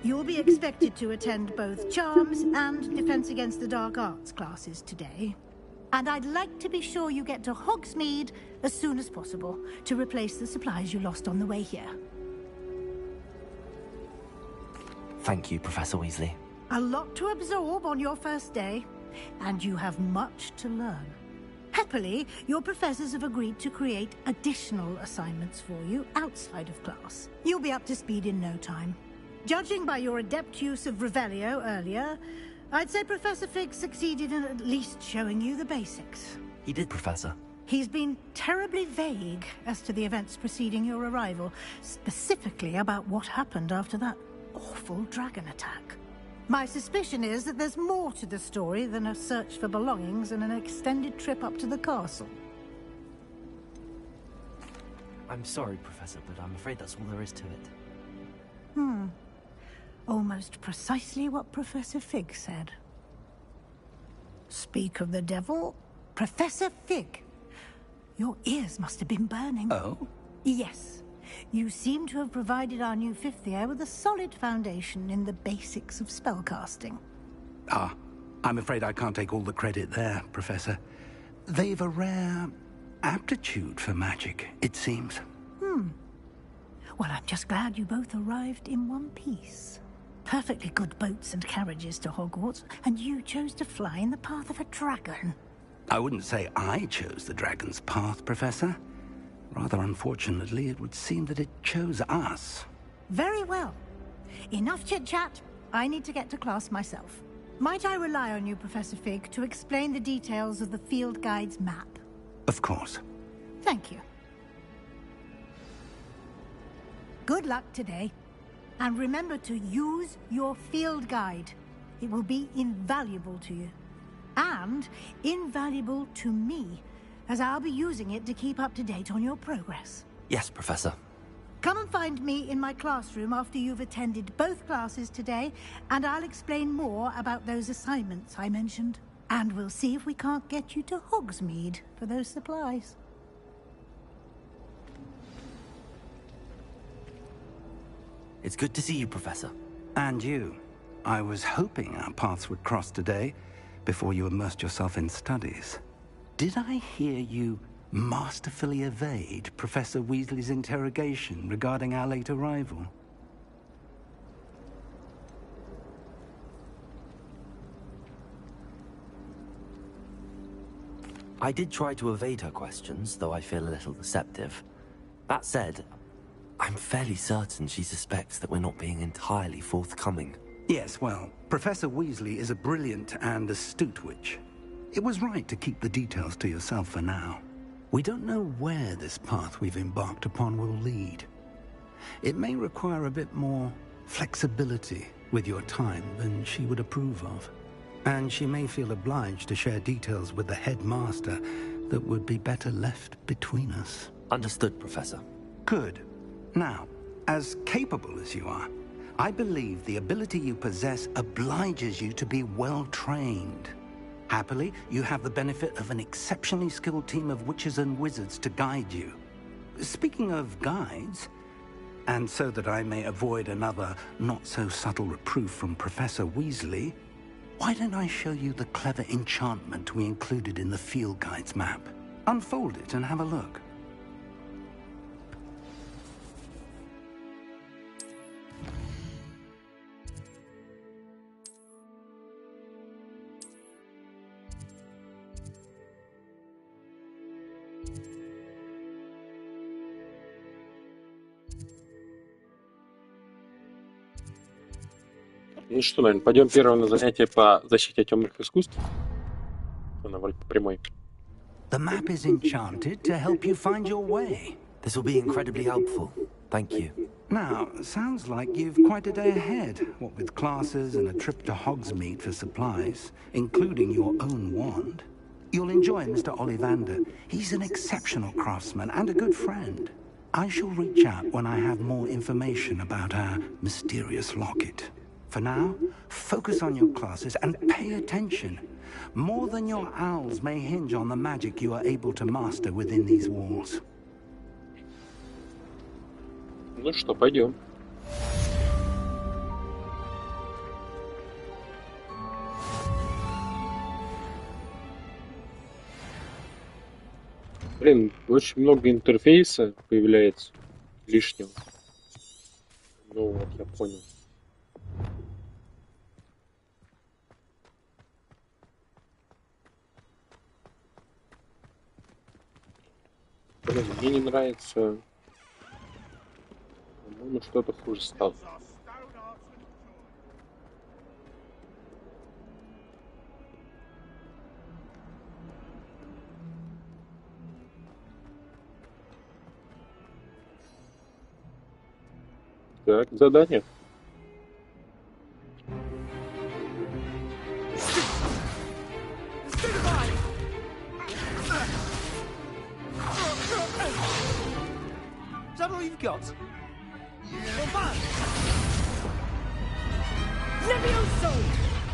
You'll be expected to attend both Charms and Defense Against the Dark Arts classes today. And I'd like to be sure you get to Hogsmeade as soon as possible to replace the supplies you lost on the way here. Thank you, Professor Weasley. A lot to absorb on your first day, and you have much to learn. Happily, your professors have agreed to create additional assignments for you outside of class. You'll be up to speed in no time. Judging by your adept use of Revelio earlier, I'd say Professor Fig succeeded in at least showing you the basics. He did, Professor. He's been terribly vague as to the events preceding your arrival, specifically about what happened after that awful dragon attack. My suspicion is that there's more to the story than a search for belongings and an extended trip up to the castle. I'm sorry, Professor, but I'm afraid that's all there is to it. Almost precisely what Professor Fig said. Speak of the devil, Professor Fig. Your ears must have been burning. Oh? Yes. You seem to have provided our new fifth year with a solid foundation in the basics of spellcasting. Ah, I'm afraid I can't take all the credit there, Professor. They've a rare aptitude for magic, it seems. Well, I'm just glad you both arrived in one piece. Perfectly good boats and carriages to Hogwarts, and you chose to fly in the path of a dragon. I wouldn't say I chose the dragon's path, Professor. Rather unfortunately, it would seem that it chose us. Very well. Enough chit-chat. I need to get to class myself. Might I rely on you, Professor Fig, to explain the details of the field guide's map? Of course. Thank you. Good luck today. And remember to use your field guide. It will be invaluable to you. And invaluable to me, as I'll be using it to keep up to date on your progress. Yes, Professor. Come and find me in my classroom after you've attended both classes today, and I'll explain more about those assignments I mentioned. And we'll see if we can't get you to Hogsmeade for those supplies. It's good to see you, Professor. And you. I was hoping our paths would cross today, before you immersed yourself in studies. Did I hear you masterfully evade Professor Weasley's interrogation regarding our late arrival? I did try to evade her questions, though I feel a little deceptive. That said, I'm fairly certain she suspects that we're not being entirely forthcoming. Yes, well, Professor Weasley is a brilliant and astute witch. It was right to keep the details to yourself for now. We don't know where this path we've embarked upon will lead. It may require a bit more flexibility with your time than she would approve of. And she may feel obliged to share details with the headmaster that would be better left between us. Understood, Professor. Good. Now, as capable as you are, I believe the ability you possess obliges you to be well-trained. Happily, you have the benefit of an exceptionally skilled team of witches and wizards to guide you. Speaking of guides, and so that I may avoid another not-so-subtle reproof from Professor Weasley, Why don't I show you the clever enchantment we included in the field guide's map? Unfold it and have a look. Ну что, наверное, пойдем первое на занятие по защите темных искусств. Она вроде по прямой. The map is enchanted to help you find your way. This will be incredibly helpful. Thank you. Now, sounds like you've quite a day ahead, what with classes and a trip to Hogsmeade for supplies, including your own wand. You'll enjoy Mr. Ollivander. He's an exceptional craftsman and a good friend. I shall reach out when I have more information about our mysterious locket. For now, focus on your classes and pay attention. More than your owls may hinge on the magic you are able to master within these walls. Ну что, пойдем. Блин, очень много интерфейса появляется лишнего. Ну вот, я понял. Блин, мне не нравится. По-моему, что-то хуже стало. Так, задание. Is that all you've got? Levioso!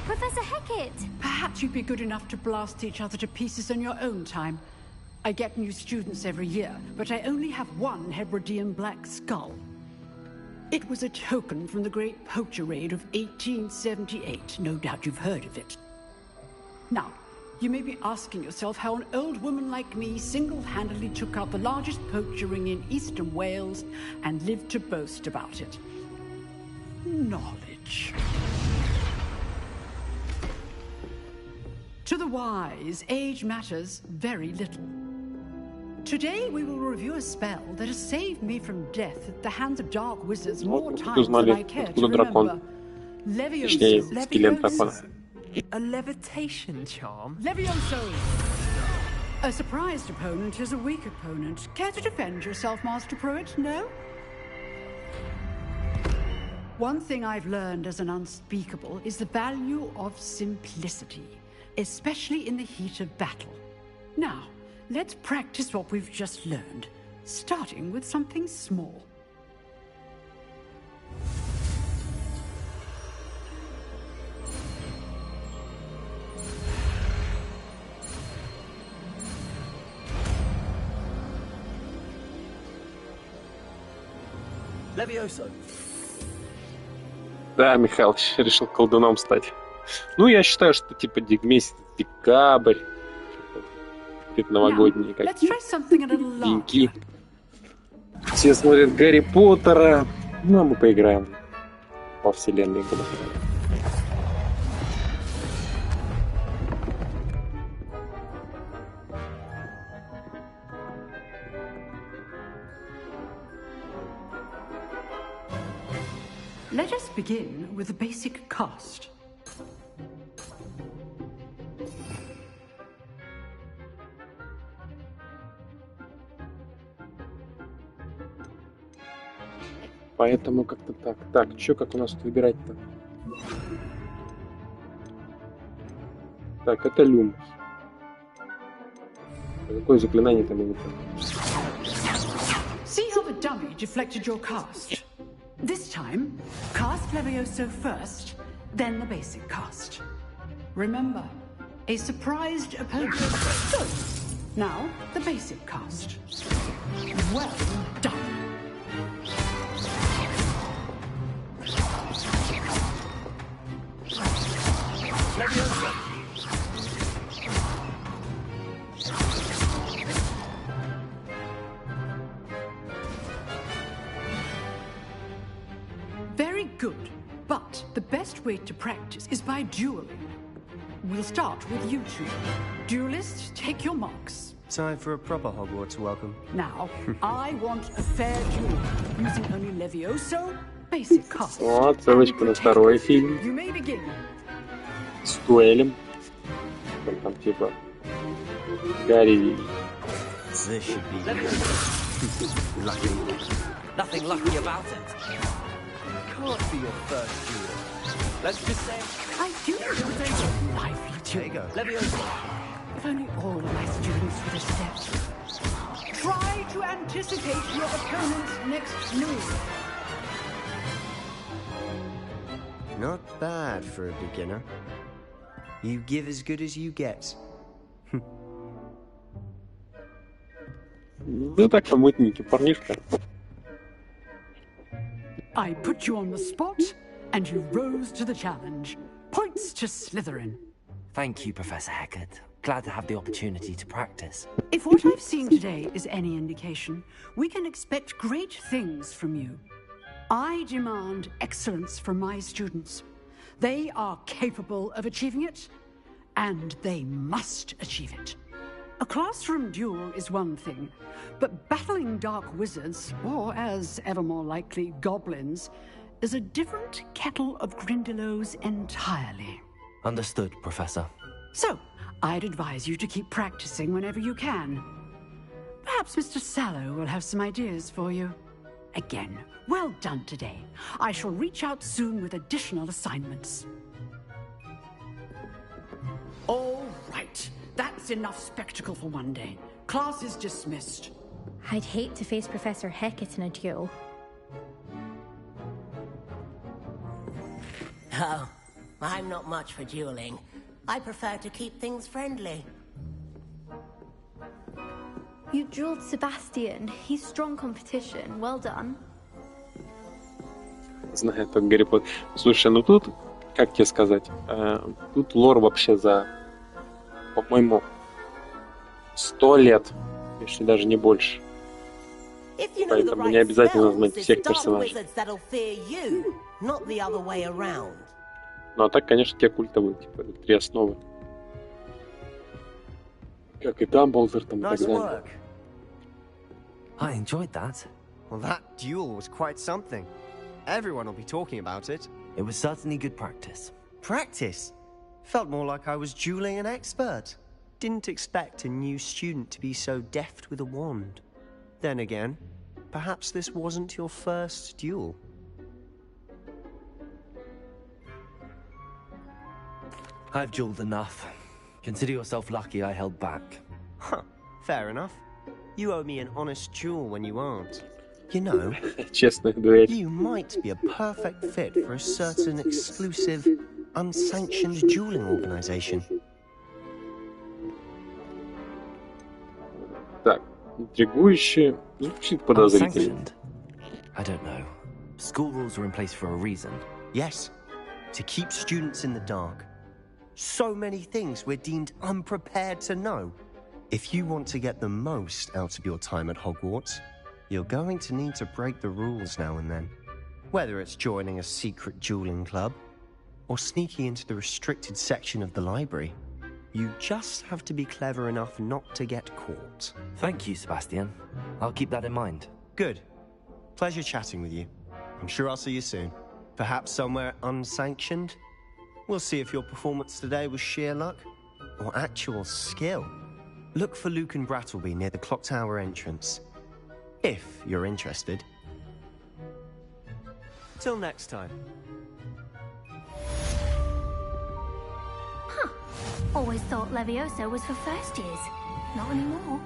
Professor Hecat! Perhaps you'd be good enough to blast each other to pieces in your own time. I get new students every year, but I only have one Hebridean black skull. It was a token from the Great Poacher Raid of 1878. No doubt you've heard of it. Now, you may be asking yourself how an old woman like me single-handedly took out the largest poacher ring in eastern Wales and lived to boast about it. Knowledge. To the wise, age matters very little. Today we will review a spell that has saved me from death at the hands of dark wizards more times than I care to remember. Levioso. A levitation charm? Levioso! A surprised opponent is a weak opponent. Care to defend yourself, Master Pruitt? No? One thing I've learned as an unspeakable is the value of simplicity, especially in the heat of battle. Now, let's practice what we've just learned, starting with something small. Levioso. Да, Михалыч решил колдуном стать. Ну, я считаю, что типа месяц декабрь, новогодние какие-то деньки. Все смотрят Гарри Поттера. Ну, а мы поиграем во вселенной. Let us begin with the basic cast. Поэтому как-то так. Так, что, как у нас тут выбирать-то? Так, это люм. Какое заклинание там его? See how the dummy deflected your cast? This time, cast Levioso first, then the basic cast. Remember, a surprised opponent. Good. Now, the basic cast. Well done. Levioso! Very good. But the best way to practice is by dueling. We'll start with you two. Duelists, take your marks. Time for a proper Hogwarts welcome. Now, I want a fair duel, using only Levioso, basic cast. Вот, ссылочка на второй фильм. You may begin. С дуэлем. Там типа Гарри. This should be lucky. Nothing lucky about it. Can't be your first duel. Let's just say I do enjoy a lively There you duel. go. Leviosa. If only all of my students would have stepped. Try to anticipate your opponent's next move. Not bad for a beginner. You give as good as you get. Да так-то мутненький парнишка. I put you on the spot, and you rose to the challenge. Points to Slytherin. Thank you, Professor Hecat. Glad to have the opportunity to practice. If what I've seen today is any indication, we can expect great things from you. I demand excellence from my students. They are capable of achieving it, and they must achieve it. A classroom duel is one thing, but battling dark wizards, or as ever more likely, goblins, is a different kettle of Grindylows entirely. Understood, Professor. So, I'd advise you to keep practicing whenever you can. Perhaps Mr. Sallow will have some ideas for you. Again, well done today. I shall reach out soon with additional assignments. All right. That's enough spectacle for one day. Class is dismissed. I'd hate to face Professor Hecat in a duel. Oh, I'm not much for dueling. I prefer to keep things friendly. You dueled Sebastian. He's strong competition. Well done. Знаю только Гарри Поттер. Слушай, ну тут, как тебе сказать, тут лор вообще за, по-моему, 100 лет, если даже не больше. Поэтому не обязательно знать всех персонажей. Ну а так, конечно, те культовые, типа, это 3 основы. Как и Дамблдор там и так далее. I enjoyed that. Well, that duel was quite something. Everyone will be talking about it. It was certainly good practice. Practice? Felt more like I was dueling an expert. Didn't expect a new student to be so deft with a wand. Then again, perhaps this wasn't your first duel. I've dueled enough. Consider yourself lucky I held back. Huh, fair enough. You owe me an honest duel when you aren't. You know, Честная дуэль. you might be a perfect fit for a certain exclusive, unsanctioned dueling organization. Так, интригующе, звучит подозрительно. Unsanctioned? I don't know. School rules are in place for a reason. Yes, to keep students in the dark. So many things we're deemed unprepared to know. If you want to get the most out of your time at Hogwarts, you're going to need to break the rules now and then. Whether it's joining a secret dueling club, or sneaking into the restricted section of the library, you just have to be clever enough not to get caught. Thank you, Sebastian. I'll keep that in mind. Good. Pleasure chatting with you. I'm sure I'll see you soon. Perhaps somewhere unsanctioned? We'll see if your performance today was sheer luck or actual skill. Look for Luke and Brattleby near the Clock Tower entrance, if you're interested. Till next time. Huh. Always thought Levioso was for first years. Not anymore.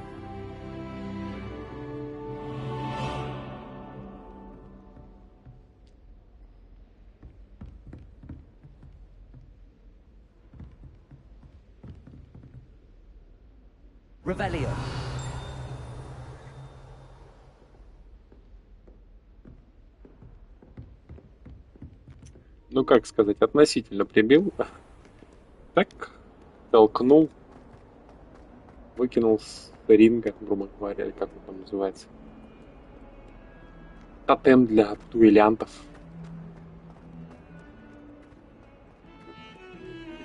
Revelio. Ну, как сказать, относительно прибил. Так, толкнул, выкинул с ринга, грубо говоря, или как он там называется. Тотем для дуэлянтов.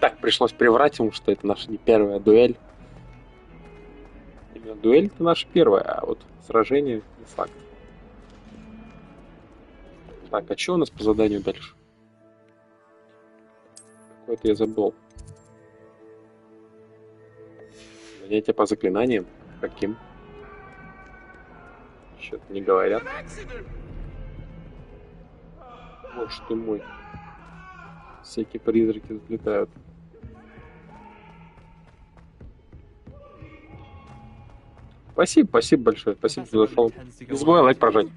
Так, пришлось приврать ему, что это наша не первая дуэль. Именно дуэль-то наша первая, а вот сражение не факт. Так, а что у нас по заданию дальше? Какое-то я забыл. Занятие по заклинаниям? Каким? Что-то не говорят. Боже ты мой. Всякие призраки взлетают. Спасибо большое. Спасибо, что зашел. Не забывай лайк прожать.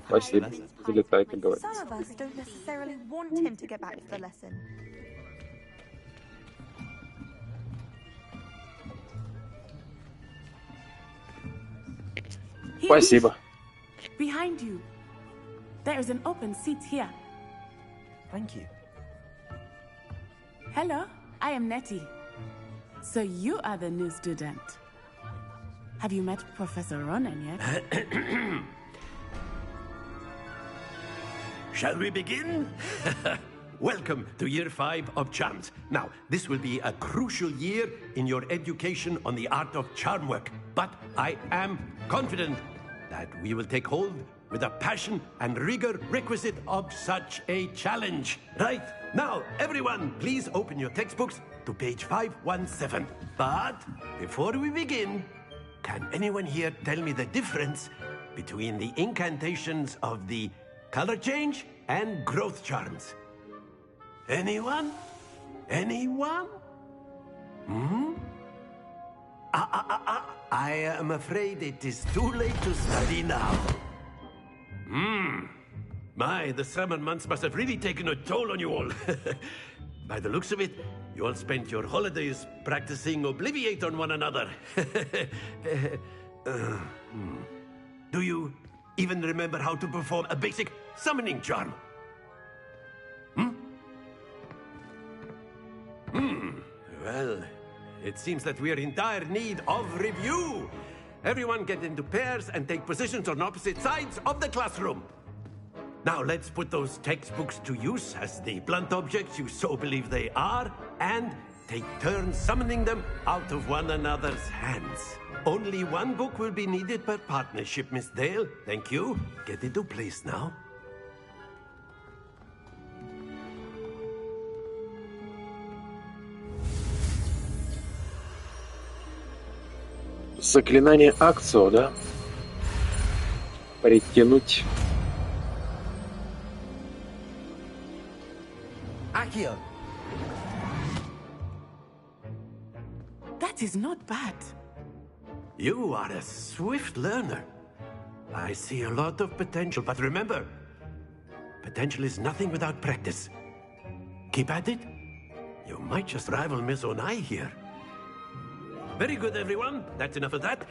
Спасибо. Залетай, как говорится. Спасибо. Behind you. There is an open seat here. Thank you. Hello, I am Nettie. So you are the new student. Have you met Professor Ronan yet? Shall we begin? Welcome to Year 5 of Charms. Now, this will be a crucial year in your education on the art of charm work. But I am confident that we will take hold with the passion and rigor requisite of such a challenge. Right, now, everyone, please open your textbooks to page 517. But before we begin, can anyone here tell me the difference between the incantations of the color change and growth charms? Anyone? Anyone? I am afraid it is too late to study now. My, the summer months must have really taken a toll on you all. By the looks of it, you all spent your holidays practicing Obliviate on one another. Do you even remember how to perform a basic summoning charm? Well, it seems that we are in dire need of review. Everyone get into pairs and take positions on opposite sides of the classroom. Now let's put those textbooks to use as the blunt objects you so believe they are, and take turns summoning them out of one another's hands. Only one book will be needed per partnership, Miss Dale. Thank you. Get into place now. Заклинание Акцио, да? Притянуть. Accio. That is not bad. You are a swift learner. I see a lot of potential, but remember, potential is nothing without practice. Keep at it. You might just rival Miss Onai here. Very good, everyone. That's enough of that.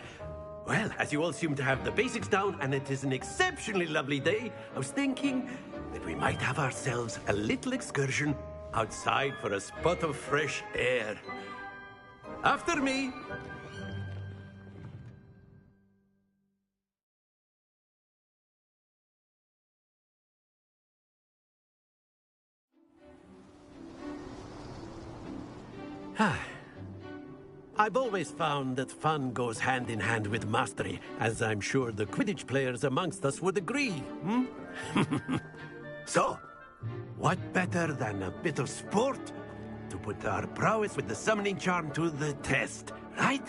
Well, as you all seem to have the basics down, and it is an exceptionally lovely day, I was thinking that we might have ourselves a little excursion outside for a spot of fresh air. After me. I've always found that fun goes hand in hand with mastery, as I'm sure the Quidditch players amongst us would agree. So, what better than a bit of sport to put our prowess with the summoning charm to the test, right?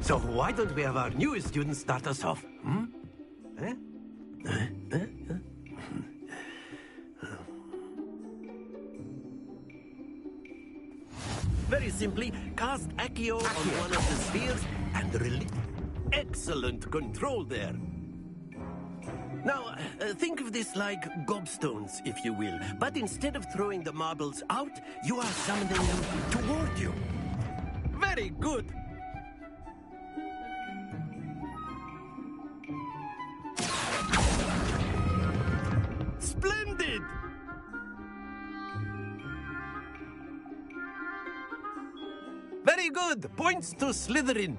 So why don't we have our newest student start us off? Very simply, cast Accio on one of the spheres and release. Excellent control there. Now, think of this like gobstones, if you will. But instead of throwing the marbles out, you are summoning them toward you. Very good. Splendid! Very good. Points to Slytherin.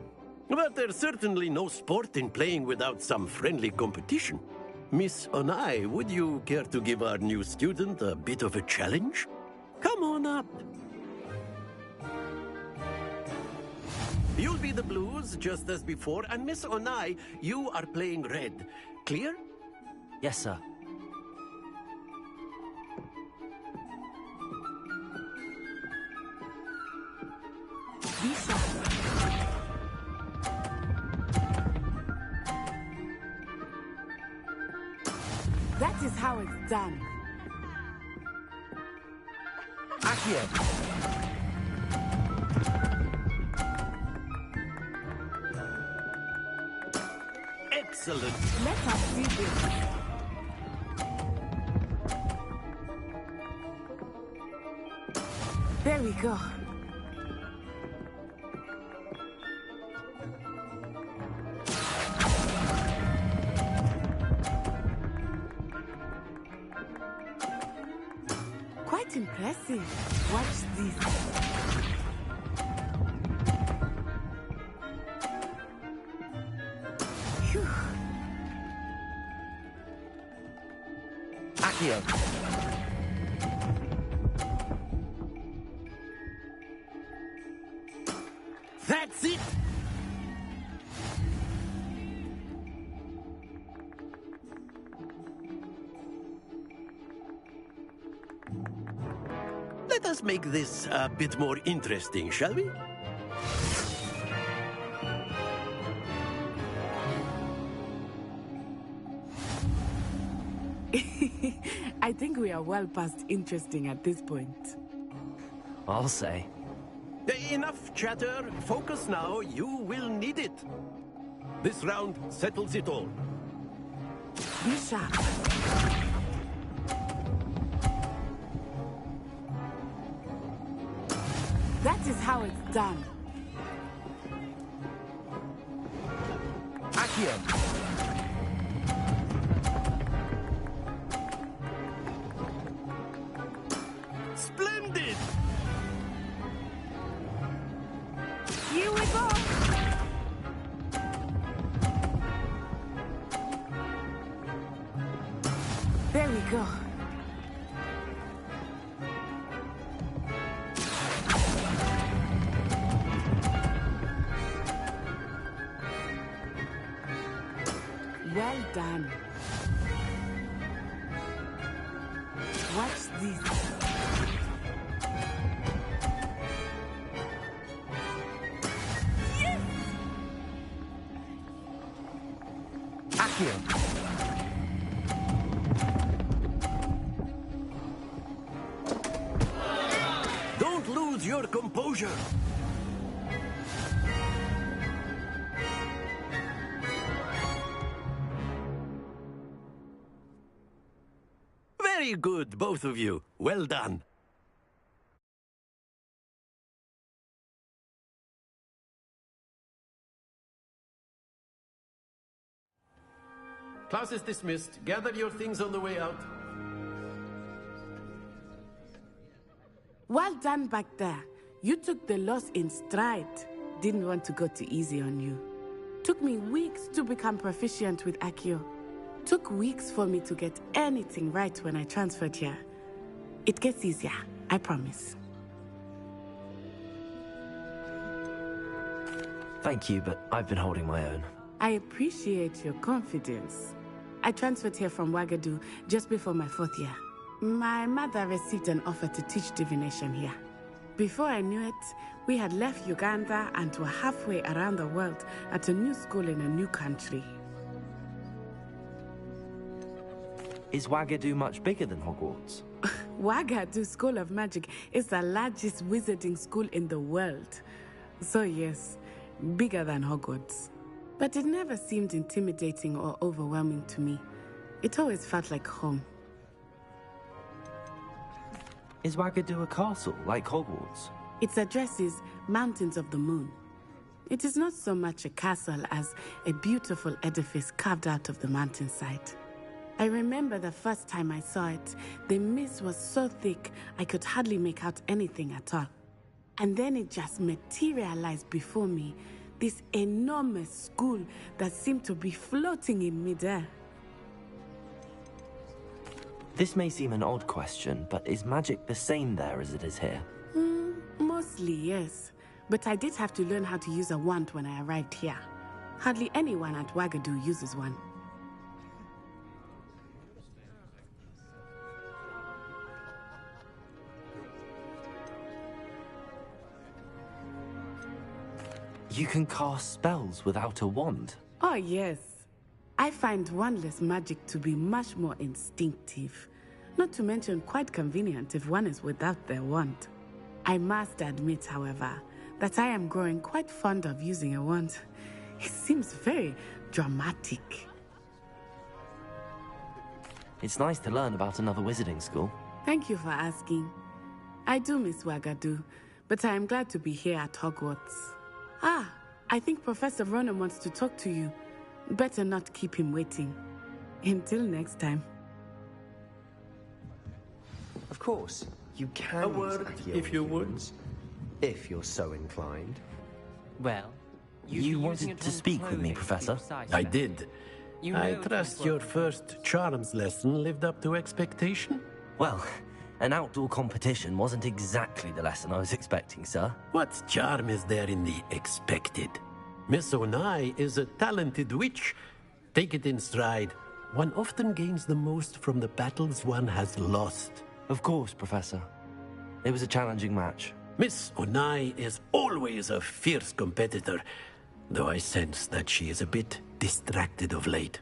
But there's certainly no sport in playing without some friendly competition. Miss Onai, would you care to give our new student a bit of a challenge? Come on up. You'll be the blues, just as before, and Miss Onai, you are playing red. Clear? Yes, sir. That is how it's done. Accio. Excellent. Let us see this. There we go. Quite impressive. Watch this. Phew. Accio. That's it! Let us make this a bit more interesting, shall we? I think we are well past interesting at this point. I'll say. Enough chatter. Focus now. You will need it. This round settles it all. Be sharp. That is how it's done. Accio. Splendid! Here we go. There we go. Well done. Watch this. Yes! Accio. Don't lose your composure. Very good, both of you. Well done. Class is dismissed. Gather your things on the way out. Well done back there. You took the loss in stride. Didn't want to go too easy on you. Took me weeks to become proficient with Accio. Took weeks for me to get anything right when I transferred here. It gets easier, I promise. Thank you, but I've been holding my own. I appreciate your confidence. I transferred here from Wagadu just before my 4th year. My mother received an offer to teach divination here. Before I knew it, we had left Uganda and were halfway around the world at a new school in a new country. Is Wagadu much bigger than Hogwarts? Wagadu School of Magic is the largest wizarding school in the world. So yes, bigger than Hogwarts. But it never seemed intimidating or overwhelming to me. It always felt like home. Is Wagadu a castle, like Hogwarts? Its address is Mountains of the Moon. It is not so much a castle as a beautiful edifice carved out of the mountainside. I remember the first time I saw it, the mist was so thick I could hardly make out anything at all. And then it just materialized before me. This enormous school that seemed to be floating in midair. This may seem an odd question, but is magic the same there as it is here? Mostly, yes. But I did have to learn how to use a wand when I arrived here. Hardly anyone at Wagadu uses one. You can cast spells without a wand? Oh, yes. I find wandless magic to be much more instinctive. Not to mention quite convenient if one is without their wand. I must admit, however, that I am growing quite fond of using a wand. It seems very dramatic. It's nice to learn about another wizarding school. Thank you for asking. I do miss Wagadu, but I am glad to be here at Hogwarts. Ah, I think Professor Ronan wants to talk to you. Better not keep him waiting. Until next time. Of course, you can A word, if you would. If you're so inclined. Well, you wanted to speak with me, Professor? I did. You I know trust your first charms lesson lived up to expectation? Well, an outdoor competition wasn't exactly the lesson I was expecting, sir. What charm is there in the expected? Miss Onai is a talented witch. Take it in stride. One often gains the most from the battles one has lost. Of course, Professor. It was a challenging match. Miss Onai is always a fierce competitor, though I sense that she is a bit distracted of late.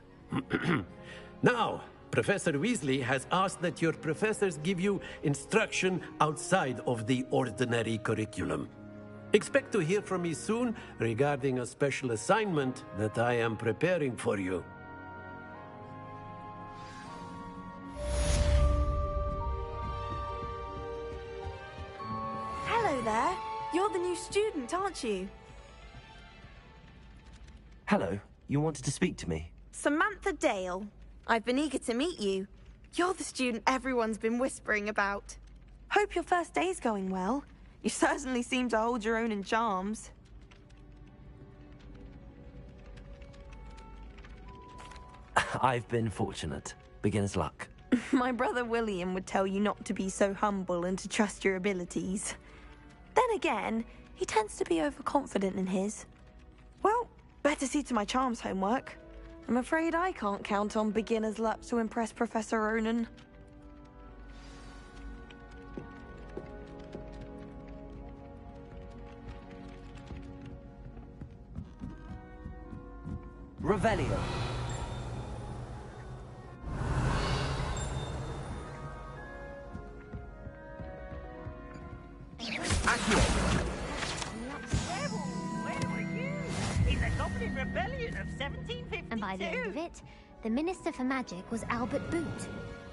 Now, Professor Weasley has asked that your professors give you instruction outside of the ordinary curriculum. Expect to hear from me soon regarding a special assignment that I am preparing for you. Hello there. You're the new student, aren't you? Hello, you wanted to speak to me? Samantha Dale. I've been eager to meet you. You're the student everyone's been whispering about. Hope your first day's going well. You certainly seem to hold your own in charms. I've been fortunate. Beginner's luck. My brother William would tell you not to be so humble and to trust your abilities. Then again, he tends to be overconfident in his. Well, better see to my charms homework. I'm afraid I can't count on beginner's luck to impress Professor Ronan. Revelio. Rebellion of 1752. And by the end of it, the Minister for Magic was Albert Boot.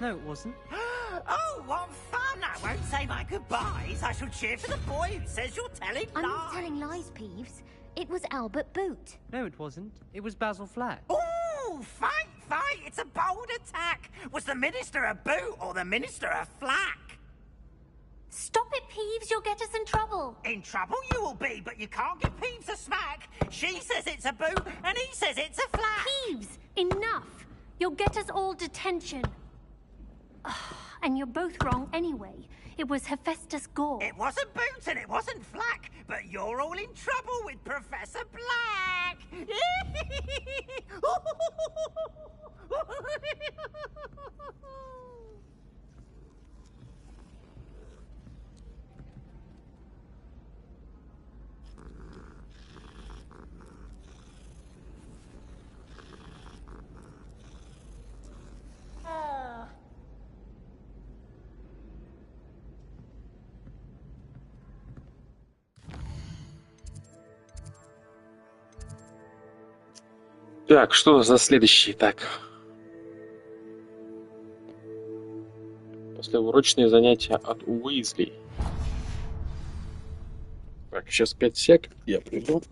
No, it wasn't. Oh, what fun! I won't say my goodbyes. I shall cheer for the boy who says you're telling lies. I'm not telling lies, Peeves. It was Albert Boot. No, it wasn't. It was Basil Flack. Oh, fight, fight! It's a bold attack. Was the Minister a boot or the Minister a flack? Stop it, Peeves. You'll get us in trouble. In trouble you will be, but you can't give Peeves a smack. She says it's a boot, and he says it's a flack. Peeves, enough. You'll get us all detention. And you're both wrong anyway. It was Hephaestus Gore. It wasn't boot and it wasn't flack, but you're all in trouble with Professor Black. Так, что за следующий? Так. Послеурочные занятия от Уизли. Так, сейчас 5 сек, я приду.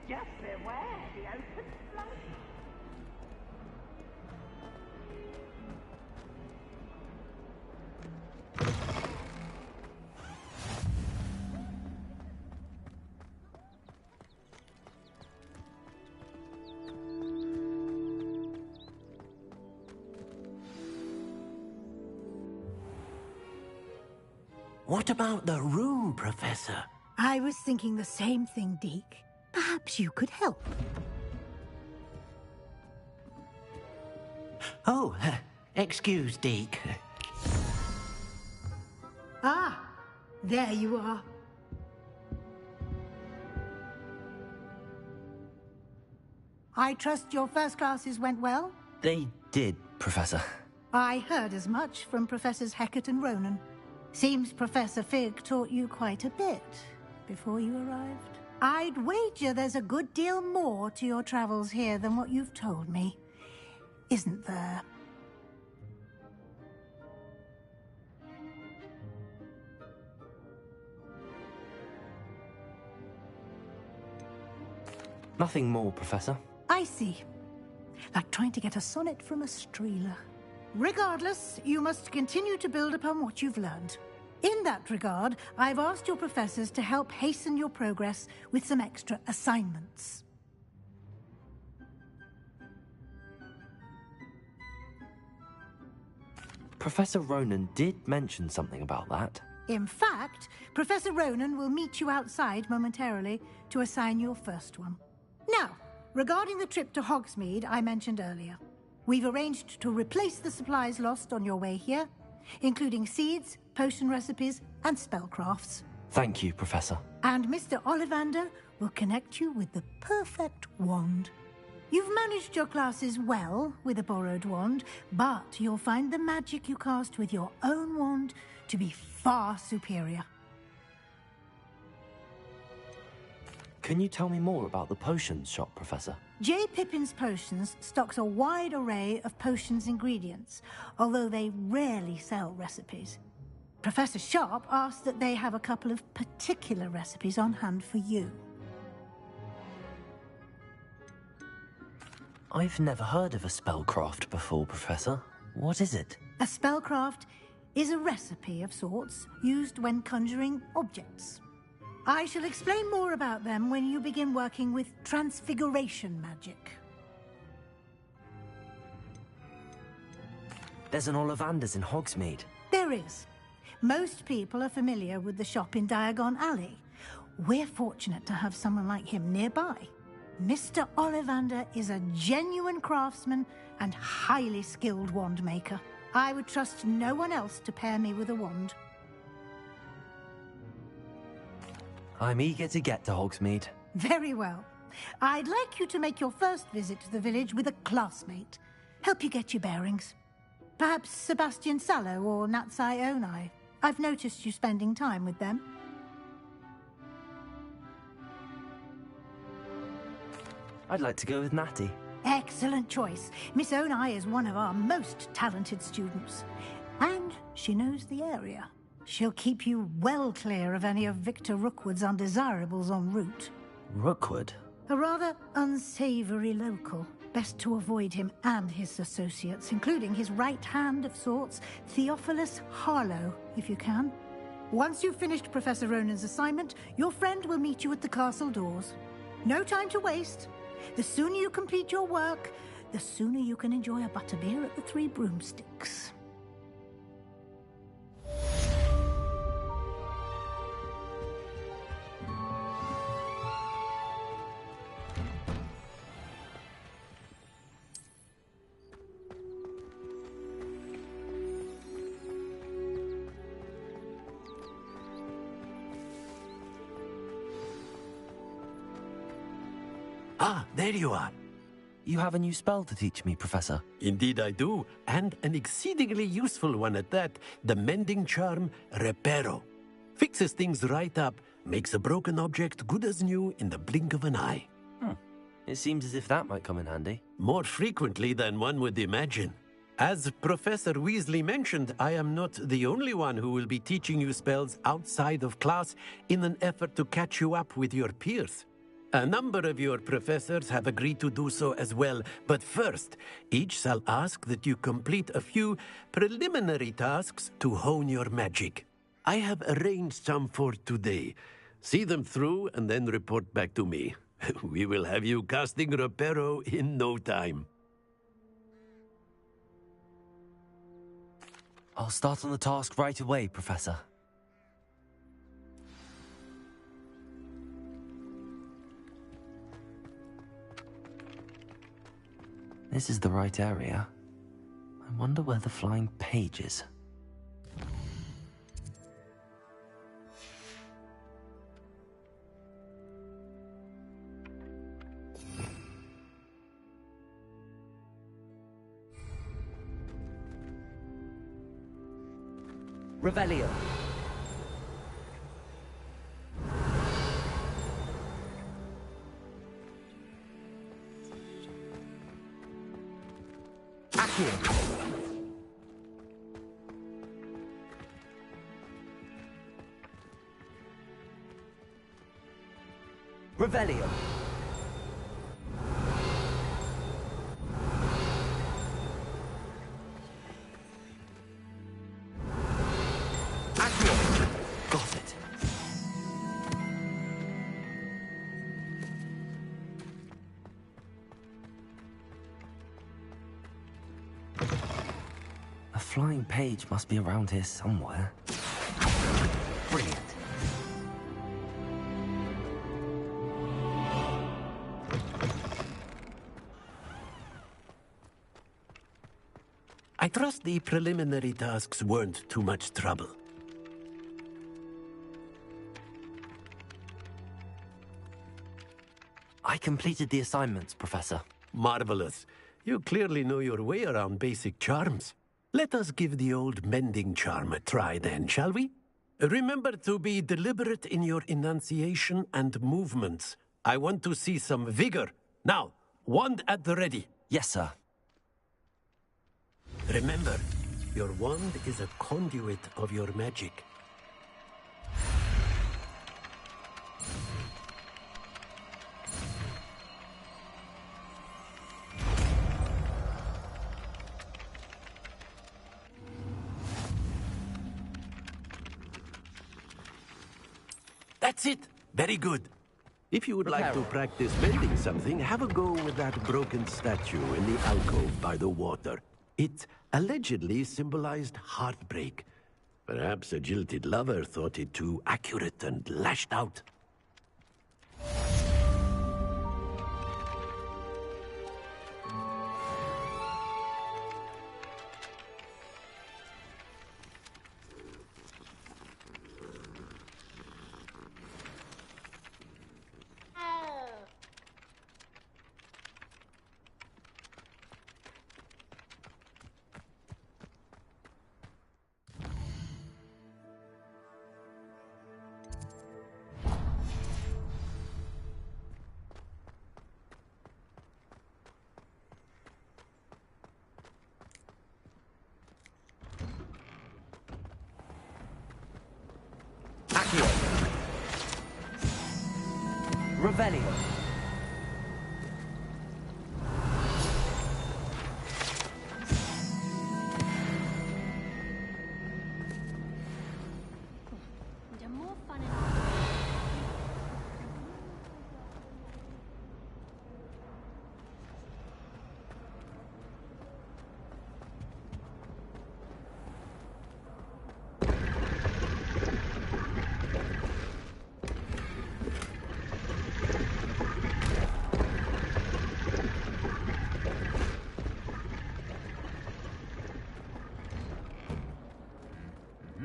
Just beware the open flood. What about the room, Professor? I was thinking the same thing, Deke. Perhaps you could help. Oh, excuse, Deke. Ah, there you are. I trust your first classes went well? They did, Professor. I heard as much from Professors Hecat and Ronan. Seems Professor Fig taught you quite a bit before you arrived. I'd wager there's a good deal more to your travels here than what you've told me. Isn't there? Nothing more, Professor. I see. Like trying to get a sonnet from a streeler. Regardless, you must continue to build upon what you've learned. In that regard, I've asked your professors to help hasten your progress with some extra assignments. Professor Ronan did mention something about that. In fact, Professor Ronan will meet you outside momentarily to assign your first one. Now, regarding the trip to Hogsmeade I mentioned earlier, we've arranged to replace the supplies lost on your way here, including seeds, potion recipes, and spellcrafts. Thank you, Professor. And Mr. Ollivander will connect you with the perfect wand. You've managed your classes well with a borrowed wand, but you'll find the magic you cast with your own wand to be far superior. Can you tell me more about the potions shop, Professor? J. Pippin's Potions stocks a wide array of potions ingredients, although they rarely sell recipes. Professor Sharp asked that they have a couple of particular recipes on hand for you. I've never heard of a spellcraft before, Professor. What is it? A spellcraft is a recipe of sorts used when conjuring objects. I shall explain more about them when you begin working with transfiguration magic. There's an Ollivander's in Hogsmeade. There is. Most people are familiar with the shop in Diagon Alley. We're fortunate to have someone like him nearby. Mr. Ollivander is a genuine craftsman and highly skilled wand maker. I would trust no one else to pair me with a wand. I'm eager to get to Hogsmeade. Very well. I'd like you to make your first visit to the village with a classmate. Help you get your bearings. Perhaps Sebastian Sallow or Natsai Onai. I've noticed you spending time with them. I'd like to go with Natty. Excellent choice. Miss Onai is one of our most talented students. And she knows the area. She'll keep you well clear of any of Victor Rookwood's undesirables en route. Rookwood? A rather unsavory local. Best to avoid him and his associates, including his right hand of sorts, Theophilus Harlow, if you can. Once you've finished Professor Ronan's assignment, your friend will meet you at the castle doors. No time to waste. The sooner you complete your work, the sooner you can enjoy a butterbeer at the Three Broomsticks. Ah, there you are. You have a new spell to teach me, Professor. Indeed I do, and an exceedingly useful one at that. The mending charm, Reparo. Fixes things right up, makes a broken object good as new in the blink of an eye. It seems as if that might come in handy. More frequently than one would imagine. As Professor Weasley mentioned, I am not the only one who will be teaching you spells outside of class in an effort to catch you up with your peers. A number of your professors have agreed to do so as well, but first, each shall ask that you complete a few preliminary tasks to hone your magic. I have arranged some for today. See them through and then report back to me. We will have you casting Reparo in no time. I'll start on the task right away, Professor. This is the right area. I wonder where the flying page is. Revelio. Accio. Revelio. Got it. A flying page must be around here somewhere. Brilliant. I trust the preliminary tasks weren't too much trouble. I completed the assignments, Professor. Marvelous. You clearly know your way around basic charms. Let us give the old mending charm a try then, shall we? Remember to be deliberate in your enunciation and movements. I want to see some vigor. Now, wand at the ready. Yes, sir. Remember, your wand is a conduit of your magic. That's it! Very good. If you would like to practice mending something, have a go with that broken statue in the alcove by the water. It allegedly symbolized heartbreak. Perhaps a jilted lover thought it too accurate and lashed out. Revelio. The more fun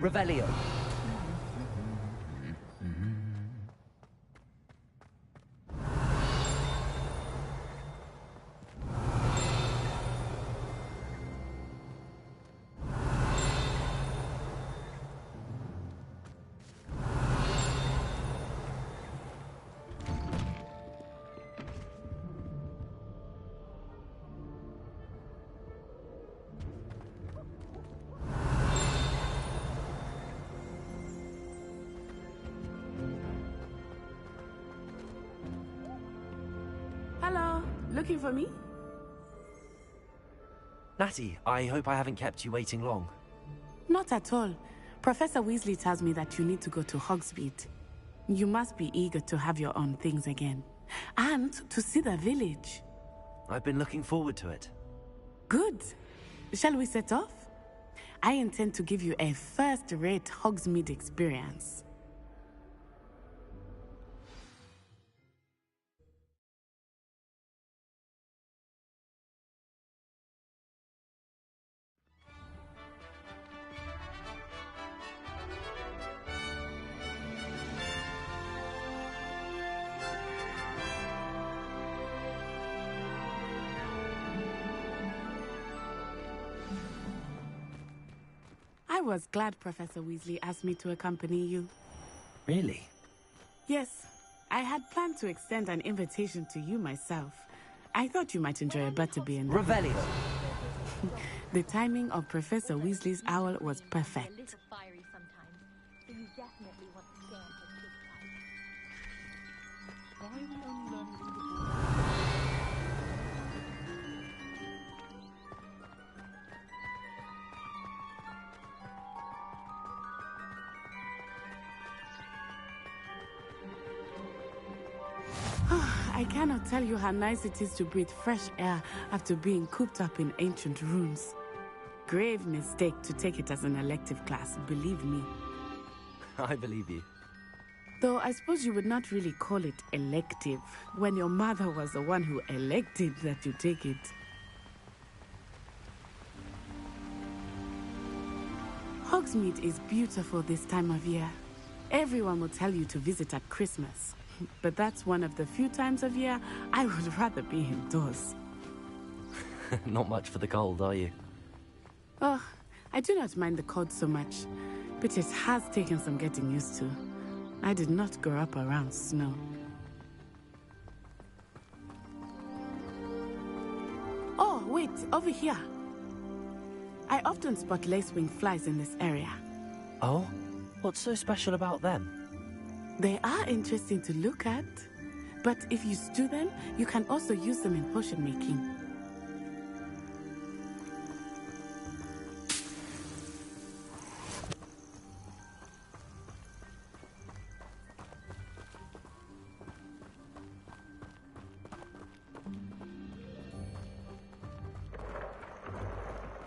Revelio. looking for me? Natty, I hope I haven't kept you waiting long. Not at all. Professor Weasley tells me that you need to go to Hogsmeade. You must be eager to have your own things again. And to see the village. I've been looking forward to it. Good. Shall we set off? I intend to give you a first-rate Hogsmeade experience. I was glad Professor Weasley asked me to accompany you. Really? Yes. I had planned to extend an invitation to you myself. I thought you might enjoy a butterbeer. Revelio! The timing of Professor Weasley's owl was perfect. I cannot tell you how nice it is to breathe fresh air after being cooped up in ancient rooms. Grave mistake to take it as an elective class, believe me. I believe you. Though I suppose you would not really call it elective when your mother was the one who elected that you take it. Hogsmeade is beautiful this time of year. Everyone will tell you to visit at Christmas. But that's one of the few times of year I would rather be indoors. Not much for the cold, are you? Oh, I do not mind the cold so much, but it has taken some getting used to. I did not grow up around snow. Oh, wait, over here. I often spot lacewing flies in this area. Oh? What's so special about them? They are interesting to look at, but if you stew them, you can also use them in potion making.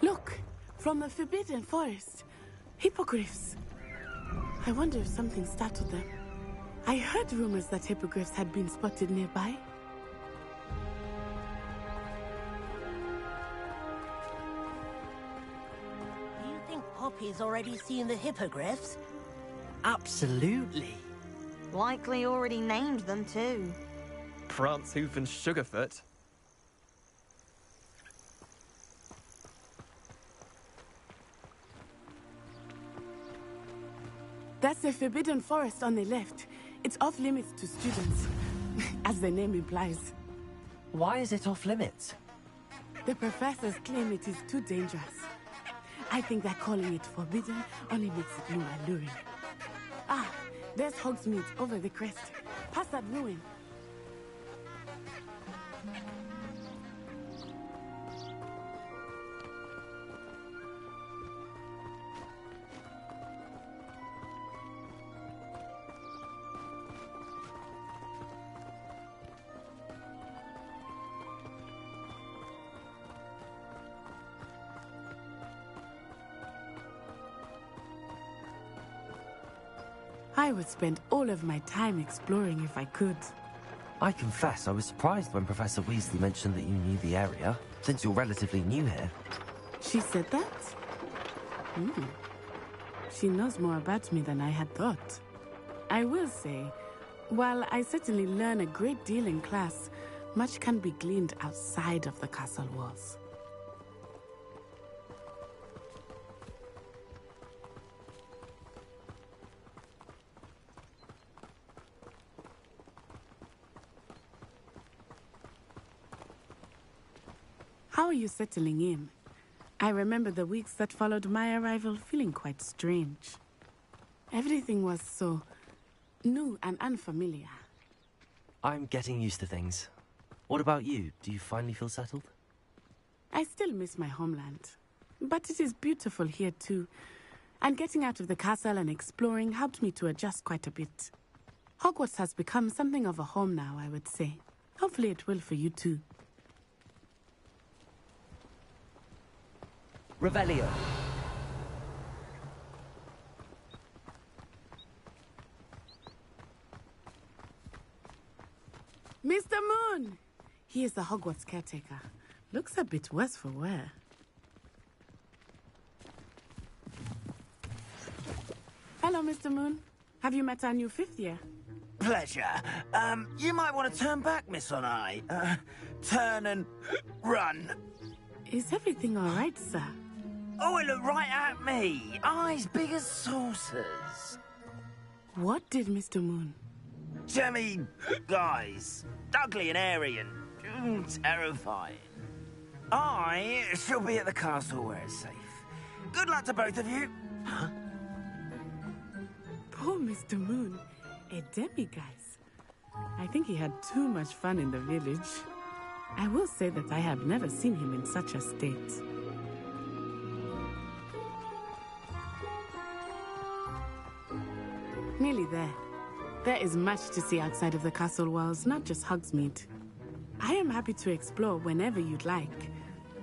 Look, from the Forbidden Forest, hippogriffs. I wonder if something startled them. I heard rumors that hippogriffs had been spotted nearby. Do you think Poppy's already seen the hippogriffs? Absolutely. Likely already named them too. Prance, Hoof and Sugarfoot. That's the Forbidden Forest on the left. It's off limits to students, as the name implies. Why is it off limits? The professors claim it is too dangerous. I think that calling it forbidden only makes it more alluring. Ah, there's Hogsmeade over the crest. Past that ruin. I would spend all of my time exploring if I could. I confess I was surprised when Professor Weasley mentioned that you knew the area, since you're relatively new here. She said that? She knows more about me than I had thought. I will say, while I certainly learn a great deal in class, much can be gleaned outside of the castle walls. How are you settling in? I remember the weeks that followed my arrival feeling quite strange. Everything was so new and unfamiliar. I'm getting used to things. What about you? Do you finally feel settled? I still miss my homeland. But it is beautiful here too. And getting out of the castle and exploring helped me to adjust quite a bit. Hogwarts has become something of a home now, I would say. Hopefully it will for you too. Revelio. Mr. Moon! He is the Hogwarts caretaker. Looks a bit worse for wear. Hello, Mr. Moon. Have you met our new 5th year? Pleasure. You might want to turn back, Miss Onai. Turn and run. Is everything all right, sir? Oh, it looked right at me. Eyes big as saucers. What did Mr. Moon? Jemmy guys. Ugly and airy and terrifying. I shall be at the castle where it's safe. Good luck to both of you. Huh? Poor Mr. Moon. A demiguise. I think he had too much fun in the village. I will say that I have never seen him in such a state. Nearly there. There is much to see outside of the castle walls, not just Hogsmeade. I am happy to explore whenever you'd like.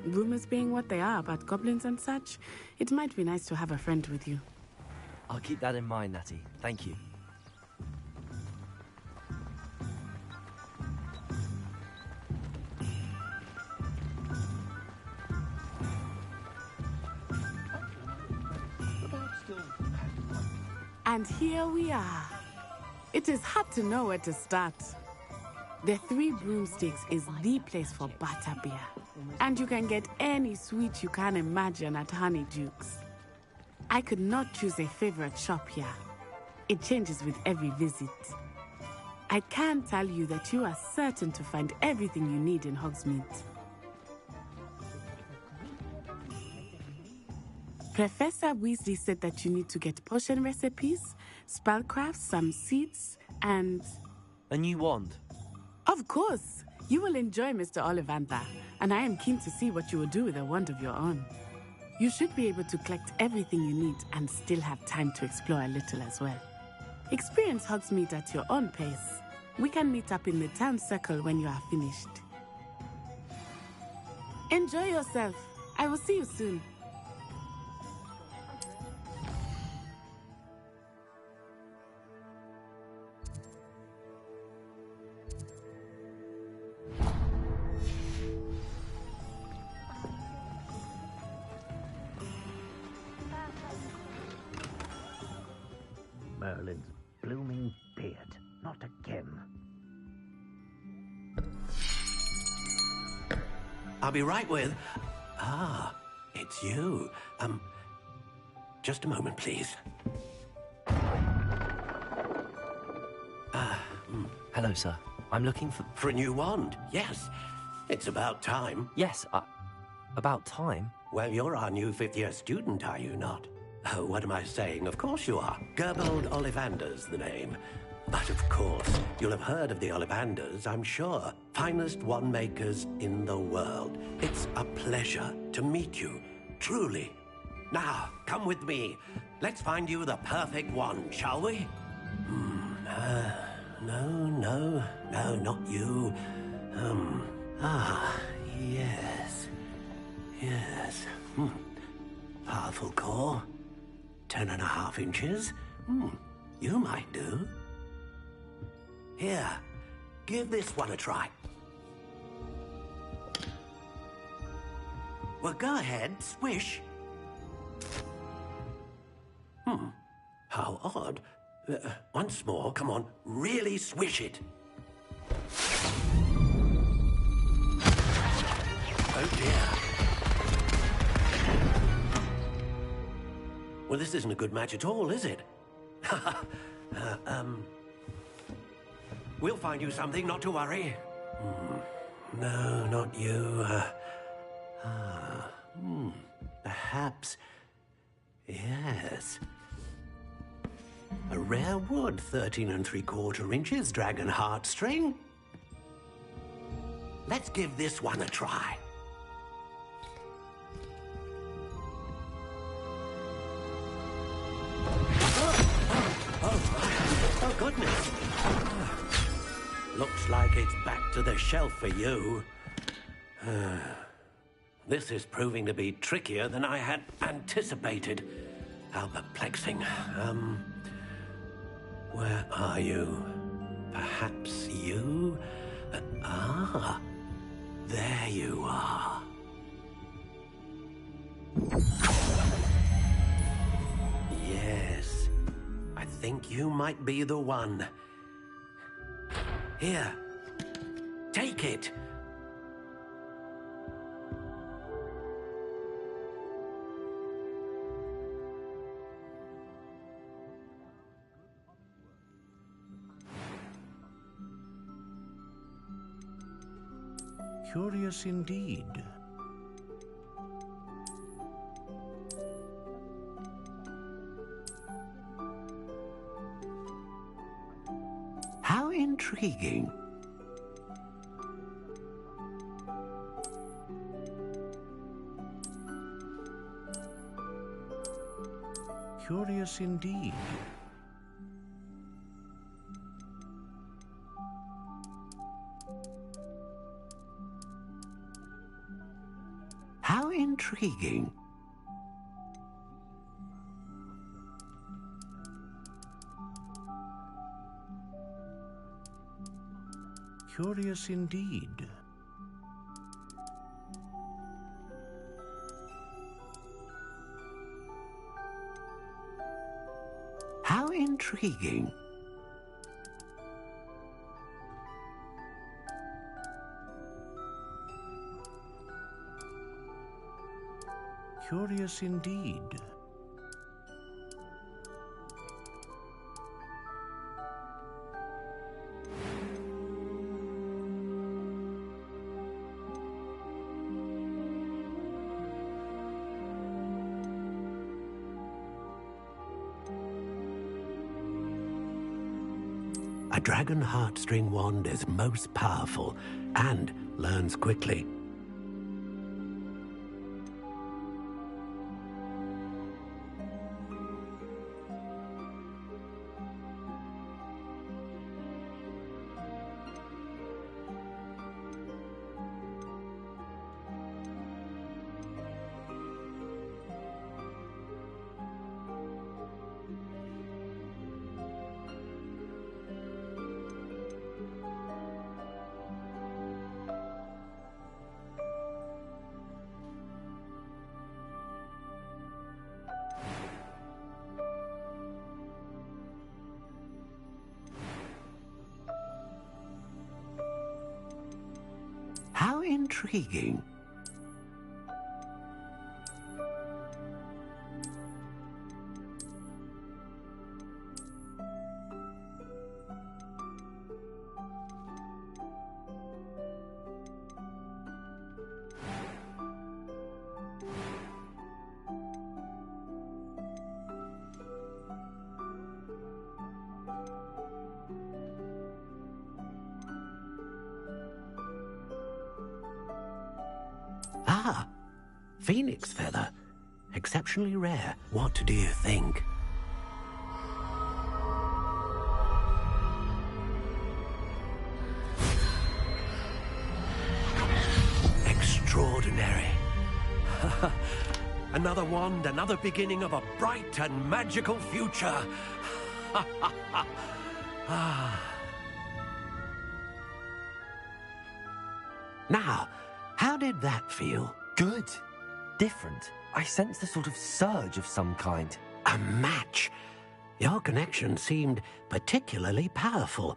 Rumors being what they are about goblins and such, it might be nice to have a friend with you. I'll keep that in mind, Natty. Thank you. And here we are. It is hard to know where to start. The Three Broomsticks is the place for butterbeer. And you can get any sweet you can imagine at Honeyduke's. I could not choose a favorite shop here. It changes with every visit. I can tell you that you are certain to find everything you need in Hogsmeade. Professor Weasley said that you need to get potion recipes, spellcrafts, some seeds, and... A new wand? Of course! You will enjoy Mr. Ollivander, and I am keen to see what you will do with a wand of your own. You should be able to collect everything you need and still have time to explore a little as well. Experience Hogsmeade at your own pace. We can meet up in the town circle when you are finished. Enjoy yourself. I will see you soon. Merlin's blooming beard. Not again. I'll be right with... Ah, it's you. Just a moment, please. Hello, sir. I'm looking for... For a new wand, yes. It's about time. Yes, about time? Well, you're our new 5th-year student, are you not? Oh, what am I saying? Of course you are. Gerbold Ollivander's the name. But of course, you'll have heard of the Ollivanders, I'm sure. Finest wand makers in the world. It's a pleasure to meet you, truly. Now, come with me. Let's find you the perfect wand, shall we? No, not you. Yes. Powerful core. 10.5 inches. You might do. Here, give this one a try. Well, go ahead, swish. How odd. Once more, come on, really swish it. Oh dear. Well, this isn't a good match at all, is it? We'll find you something, not to worry. No, not you. Perhaps... Yes. A rare wood, 13 3/4 inches, dragon heartstring. let's give this one a try. Oh, goodness. Looks like it's back to the shelf for you. This is proving to be trickier than I had anticipated. How perplexing. Where are you? Perhaps you? There you are. Yes, I think you might be the one. Here, take it. Curious indeed. How intriguing. Curious indeed. How intriguing. Curious indeed. How intriguing. Curious indeed. A dragon heartstring wand is most powerful and learns quickly. How intriguing. Ah, phoenix feather. Exceptionally rare. What do you think? Extraordinary. Another wand, another beginning of a bright and magical future. Now, how did that feel? Good. Different. I sensed a sort of surge of some kind. A match. Your connection seemed particularly powerful.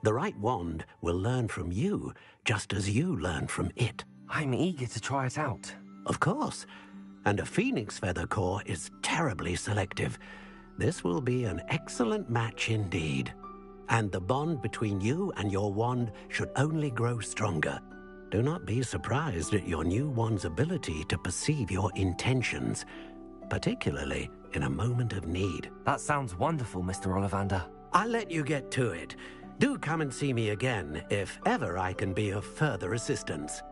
The right wand will learn from you, just as you learn from it. I'm eager to try it out. Of course. And a phoenix feather core is terribly selective. This will be an excellent match indeed. And the bond between you and your wand should only grow stronger. Do not be surprised at your new wand's ability to perceive your intentions, particularly in a moment of need. That sounds wonderful, Mr. Ollivander. I'll let you get to it. Do come and see me again if ever I can be of further assistance.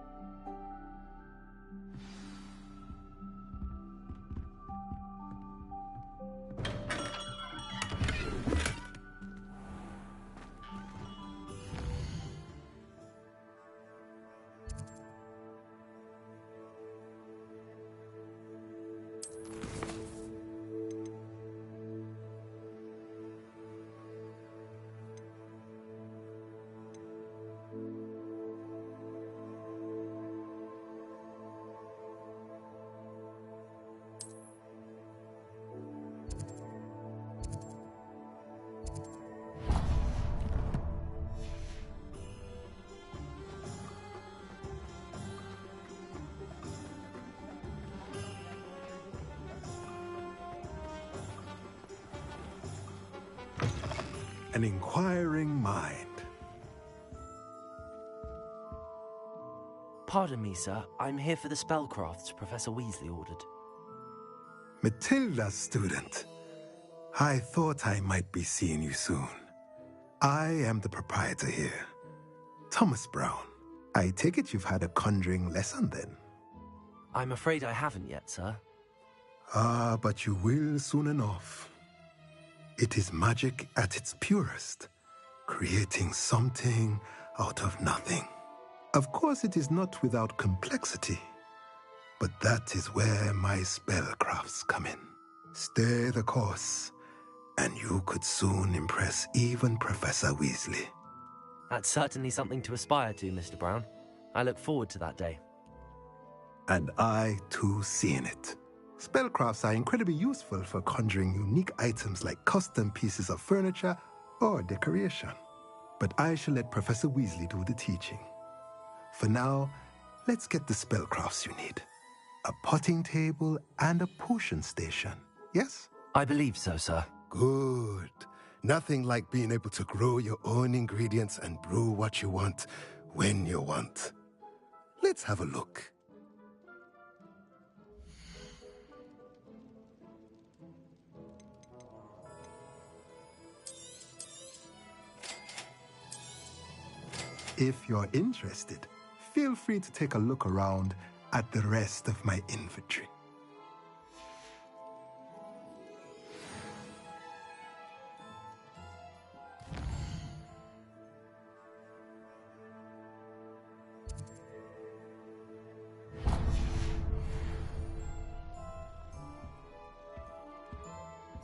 An inquiring mind. Pardon me, sir. I'm here for the spellcrafts Professor Weasley ordered. Matilda's student. I thought I might be seeing you soon. I am the proprietor here, Thomas Brown. I take it you've had a conjuring lesson then? I'm afraid I haven't yet, sir. Ah, but you will soon enough. It is magic at its purest, creating something out of nothing. Of course, it is not without complexity, but that is where my spellcrafts come in. Stay the course, and you could soon impress even Professor Weasley. That's certainly something to aspire to, Mr. Brown. I look forward to that day. And I, too, seeing it. Spellcrafts are incredibly useful for conjuring unique items like custom pieces of furniture or decoration. But I shall let Professor Weasley do the teaching. For now, let's get the spellcrafts you need. A potting table and a potion station, yes? I believe so, sir. Good. Nothing like being able to grow your own ingredients and brew what you want when you want. Let's have a look. If you're interested, feel free to take a look around at the rest of my inventory.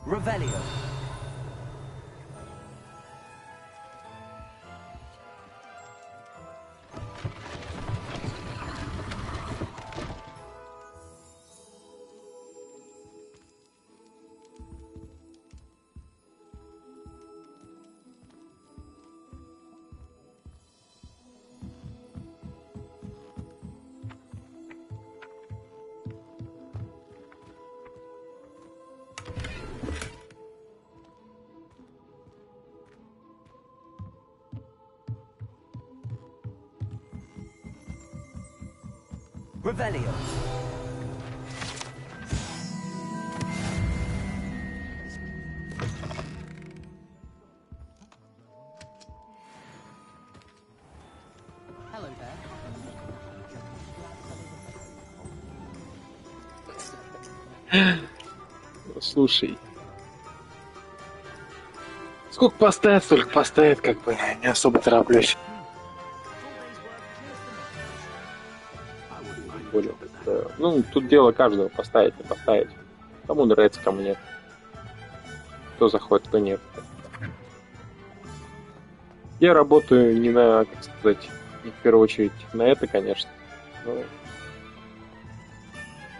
Revelio. Revelio. Hello there. Слушай. Сколько поставят, столько поставят, как бы не особо тороплюсь. Более как-то... Ну, тут дело каждого поставить, не поставить. Кому нравится, кому нет. Кто заходит, кто нет. Я работаю не на, как сказать, не в первую очередь на это, конечно. Но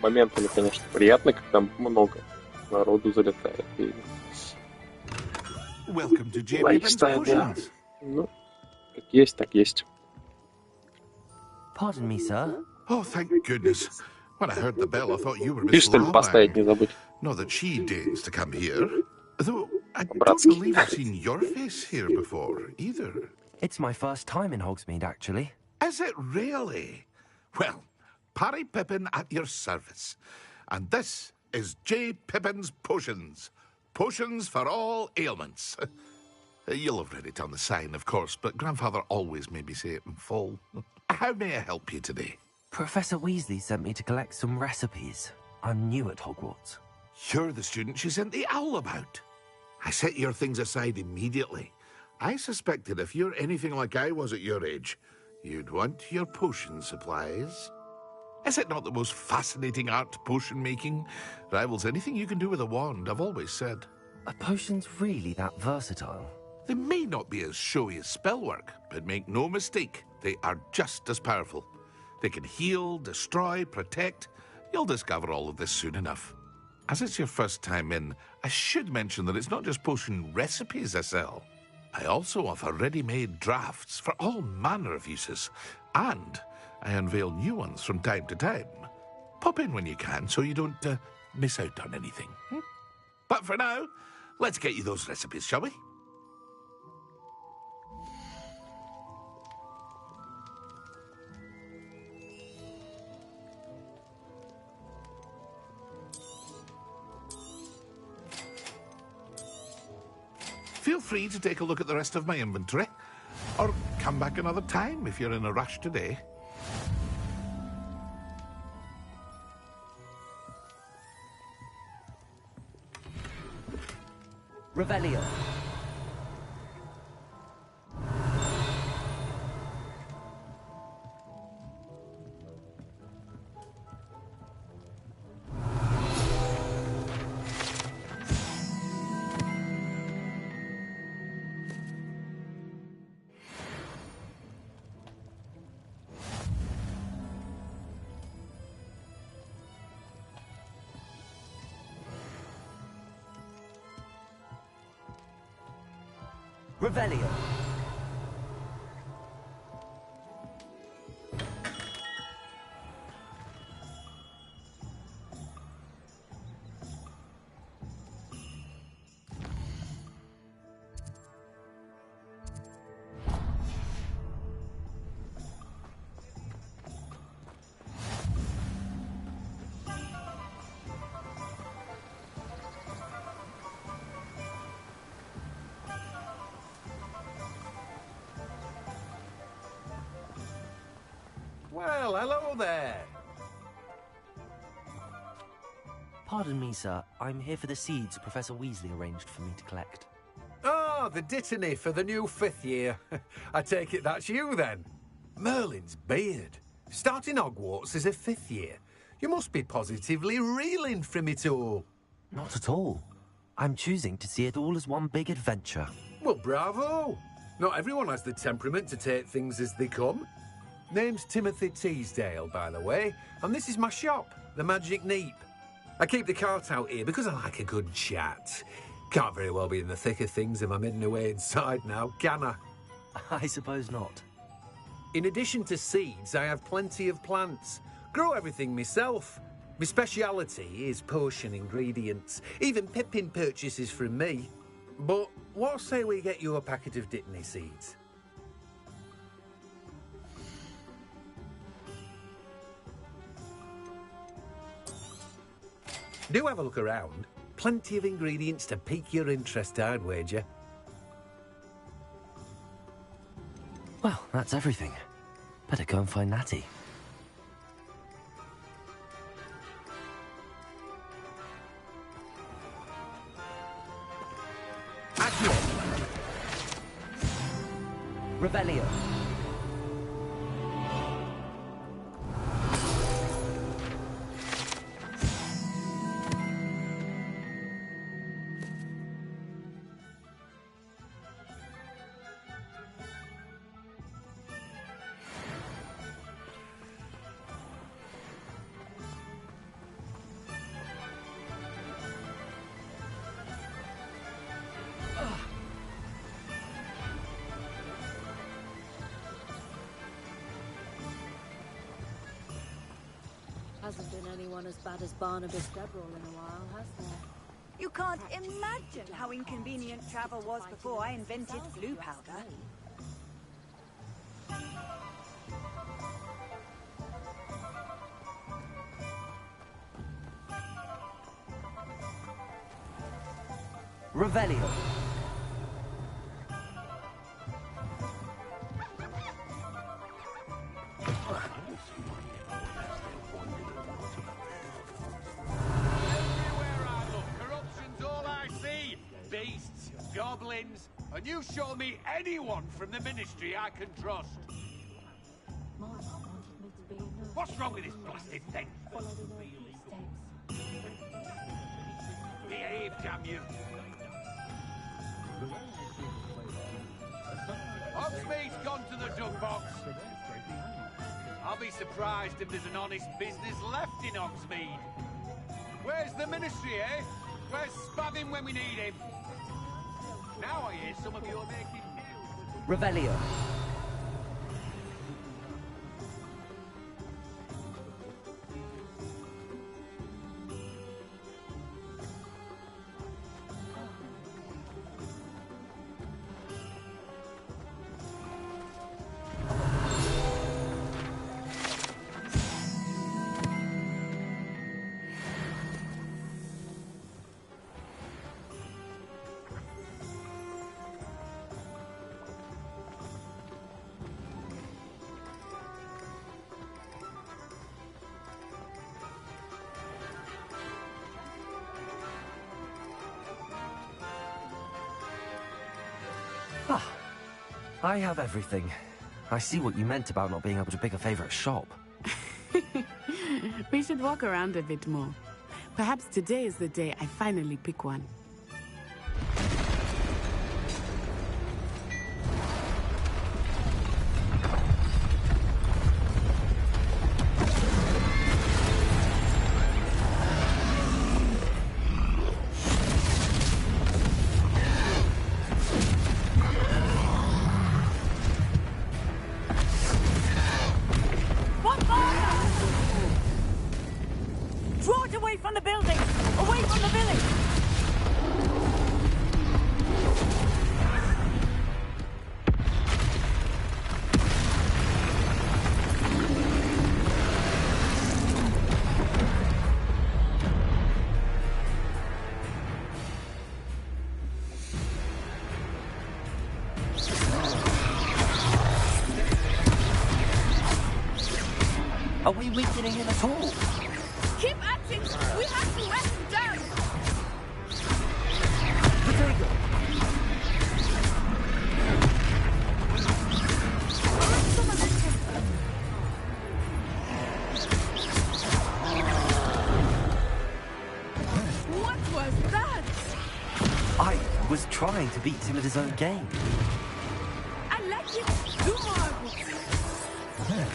моментами, конечно, приятно, когда много народу залетает. И... лайки ставят, да. Ну, как есть, так есть. Pardon me, sir. Oh, thank goodness. When I heard the bell, I thought you were Miss Пистоль поставить не забудь. Not that she deigns to come here. Though I don't believe I've seen your face here before, either. It's my first time in Hogsmeade, actually. Is it really? Well, Parry Pippin at your service. And this is J. Pippin's Potions. Potions for all ailments. You'll have read it on the sign, of course, but Grandfather always made me say it in full. How may I help you today? Professor Weasley sent me to collect some recipes. I'm new at Hogwarts. You're the student she sent the owl about. I set your things aside immediately. I suspected if you're anything like I was at your age, you'd want your potion supplies. Is it not the most fascinating art, potion making? Rivals anything you can do with a wand, I've always said. Are potions really that versatile? They may not be as showy as spellwork, but make no mistake, they are just as powerful. They can heal, destroy, protect. You'll discover all of this soon enough. As it's your first time in, I should mention that it's not just potion recipes I sell. I also offer ready-made drafts for all manner of uses, and I unveil new ones from time to time. Pop in when you can so you don't miss out on anything. But for now, let's get you those recipes, shall we? Feel free to take a look at the rest of my inventory, or come back another time if you're in a rush today. Revelio. Revelio. Well, hello there. Pardon me, sir. I'm here for the seeds Professor Weasley arranged for me to collect. Oh, the dittany for the new 5th year. I take it that's you, then. Merlin's beard. Starting Hogwarts as a 5th year. You must be positively reeling from it all. Not at all. I'm choosing to see it all as one big adventure. Well, bravo. Not everyone has the temperament to take things as they come. Name's Timothy Teasdale, by the way, and this is my shop, the Magic Neep. I keep the cart out here because I like a good chat. Can't very well be in the thick of things if I'm hidden away inside now, can I? I suppose not. In addition to seeds, I have plenty of plants. Grow everything myself. My speciality is potion ingredients. Even Pippin purchases from me. But what say we get you a packet of dittany seeds? Do have a look around. Plenty of ingredients to pique your interest, I'd wager. Well, that's everything. Better go and find Natty. Accio! Revelio. Hasn't been anyone as bad as Barnabas Debrol in a while, has there? You can't imagine how inconvenient travel was before I invented blue powder. Revelio. Everywhere I look, corruption's all I see. Beasts, goblins, and you show me anyone from the Ministry I can trust. What's wrong with this blasted thing? Behave, damn you. Hogsmeade's gone to the dung box. I'll be surprised if there's an honest business left in Hogsmeade. Where's the Ministry, eh? Where's Spavin when we need him? Now I hear some of you are making deals. Revelio. I have everything. I see what you meant about not being able to pick a favorite shop. We should walk around a bit more. Perhaps today is the day I finally pick one. Are we weakening him at all? Keep acting! We have to rest him down! What was that? I was trying to beat him at his own game. I like it! Do more of it!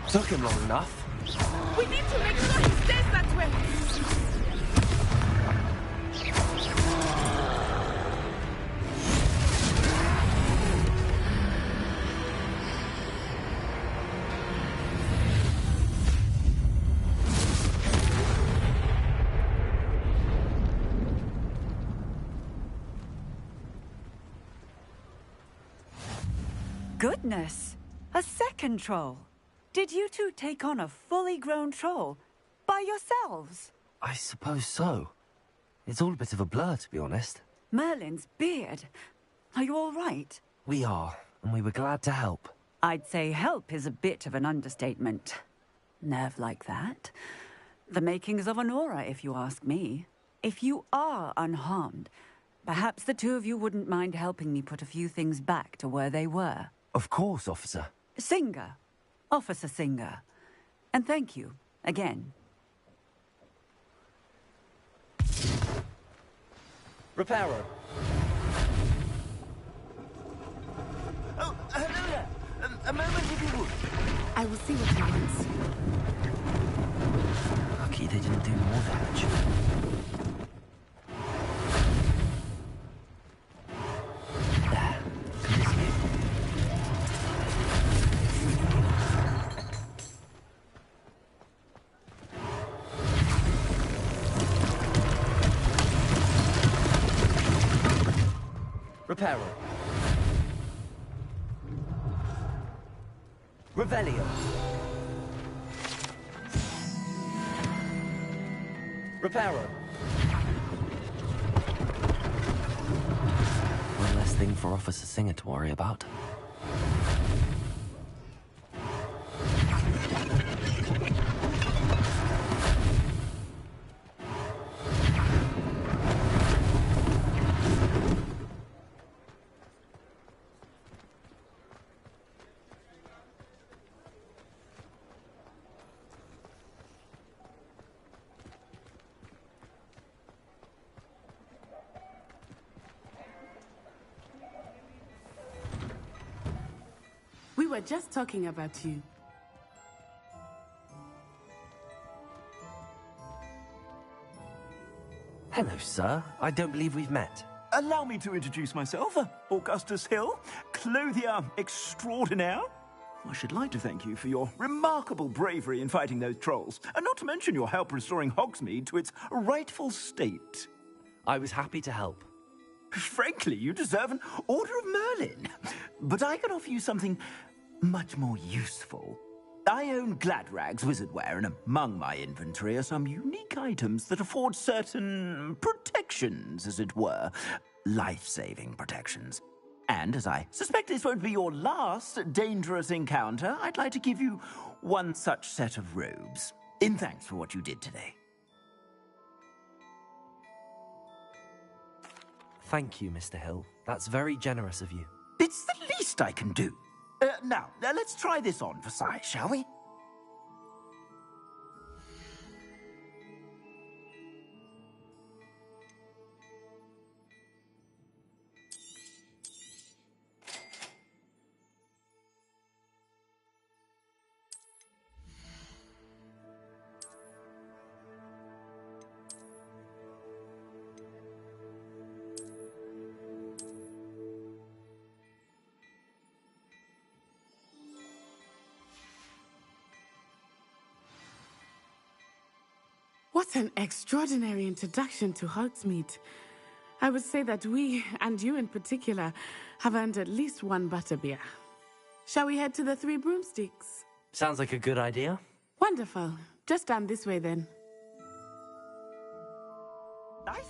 Took him long enough. We need to make sure he stays that way. Goodness! A second troll! Did you two take on a fully grown troll? By yourselves? I suppose so. It's all a bit of a blur, to be honest. Merlin's beard. Are you all right? We are, and we were glad to help. I'd say help is a bit of an understatement. Nerve like that. The makings of an aura, if you ask me. If you are unharmed, perhaps the two of you wouldn't mind helping me put a few things back to where they were. Of course, officer. Singer. Officer Singer. And thank you, again. Reparo. Oh, hello there. A moment, if you would. I will see what happens. Lucky they didn't do more damage. There. Continue. Reparo. Revelio. Reparo. One less thing for Officer Singer to worry about. We were just talking about you. Hello, sir. I don't believe we've met. Allow me to introduce myself, Augustus Hill, clothier extraordinaire. I should like to thank you for your remarkable bravery in fighting those trolls, and not to mention your help restoring Hogsmeade to its rightful state. I was happy to help. Frankly, you deserve an Order of Merlin. But I can offer you something much more useful. I own Gladrag's wizardware, and among my inventory are some unique items that afford certain protections, as it were. Life-saving protections. And as I suspect this won't be your last dangerous encounter, I'd like to give you one such set of robes, in thanks for what you did today. Thank you, Mr. Hill. That's very generous of you. It's the least I can do. Now, let's try this on for size, shall we? What an extraordinary introduction to Hogsmeade. I would say that we, and you in particular, have earned at least one butterbeer. Shall we head to the Three Broomsticks? Sounds like a good idea. Wonderful. Just down this way then. Nice.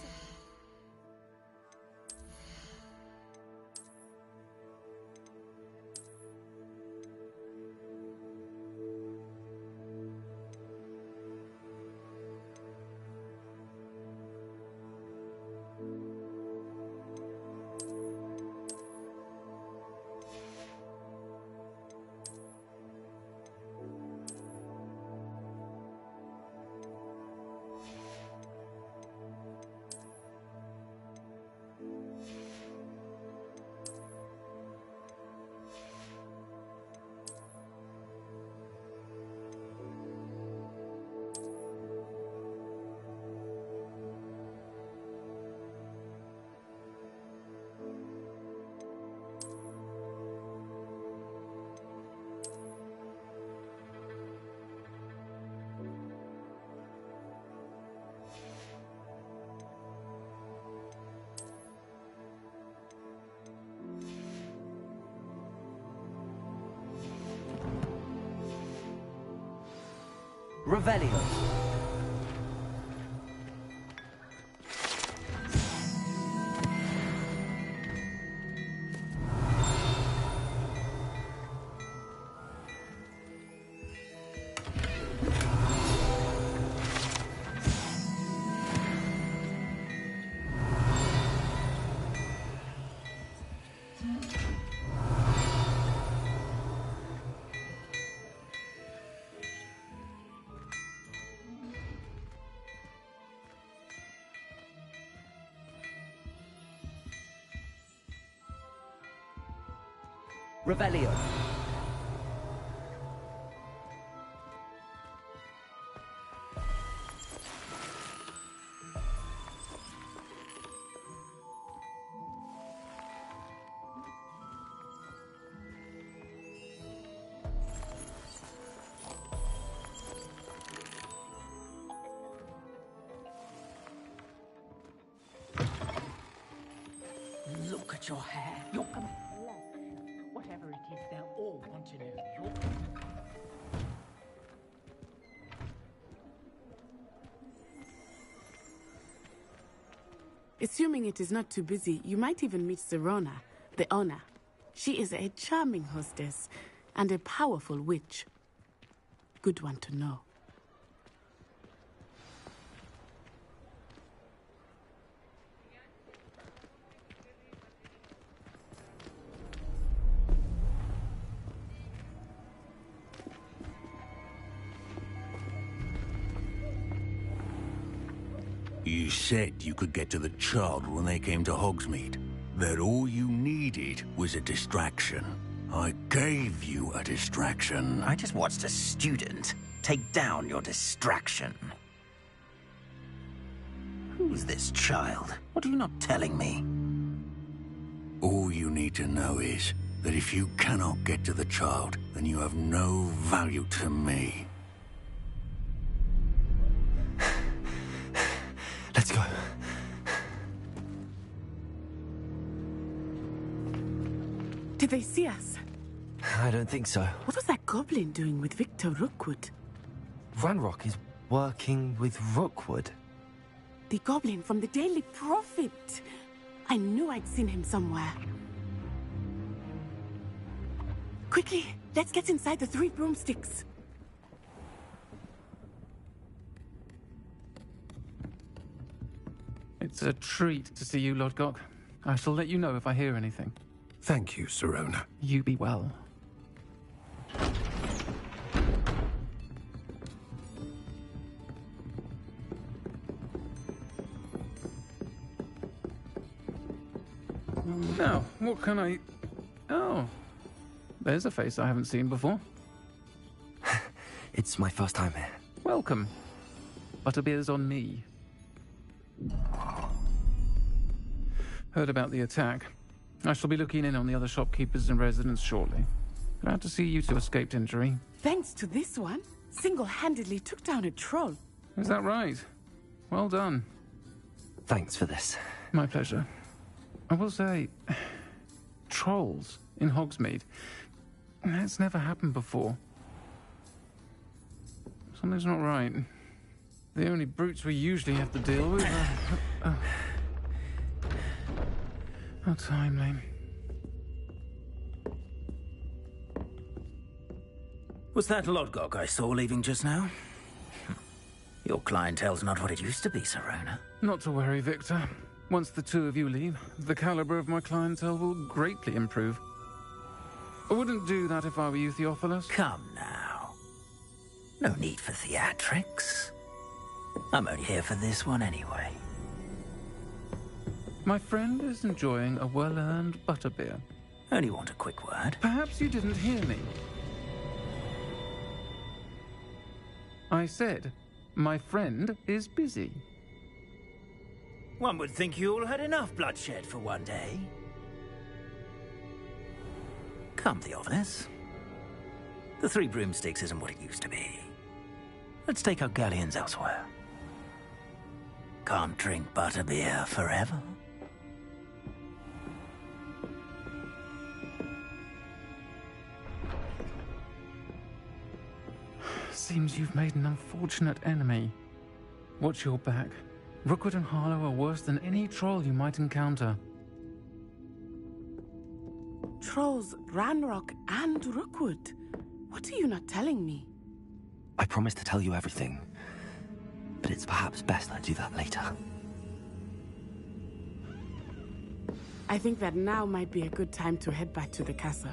Revelio. Revelio. Look at your hair. You're whatever it is, they'll all want to know. Assuming it is not too busy, you might even meet Sirona, the owner. She is a charming hostess and a powerful witch. Good one to know. You said you could get to the child when they came to Hogsmeade. That all you needed was a distraction. I gave you a distraction. I just watched a student take down your distraction. Who's this child? What are you not telling me? All you need to know is that if you cannot get to the child, then you have no value to me. Let's go. Did they see us? I don't think so. What was that goblin doing with Victor Rookwood? Ranrock is working with Rookwood. The goblin from the Daily Prophet. I knew I'd seen him somewhere. Quickly, let's get inside the 3 broomsticks. It's a treat to see you, Lodgok. I shall let you know if I hear anything. Thank you, Sirona. You be well. Now, what can I... Oh, there's a face I haven't seen before. It's my first time here. Welcome. Butterbeer's on me. Heard about the attack. I shall be looking in on the other shopkeepers and residents shortly. Glad to see you two escaped injury. Thanks to this one, single-handedly took down a troll. Is that right? Well done. Thanks for this. My pleasure. I will say, trolls in Hogsmeade. That's never happened before. Something's not right. The only brutes we usually have to deal with are... How timely. Was that Lodgok I saw leaving just now? Your clientele's not what it used to be, Sirona. Not to worry, Victor. Once the two of you leave, the caliber of my clientele will greatly improve. I wouldn't do that if I were you, Theophilus. Come now. No need for theatrics. I'm only here for this one anyway. My friend is enjoying a well-earned butterbeer. Only want a quick word. Perhaps you didn't hear me. I said, my friend is busy. One would think you all had enough bloodshed for one day. Come, Theophilus. The 3 broomsticks isn't what it used to be. Let's take our galleons elsewhere. Can't drink butterbeer forever. Seems you've made an unfortunate enemy. Watch your back. Rookwood and Harlow are worse than any troll you might encounter. Trolls, Ranrock, and Rookwood. What are you not telling me? I promised to tell you everything, but it's perhaps best I do that later. I think that now might be a good time to head back to the castle.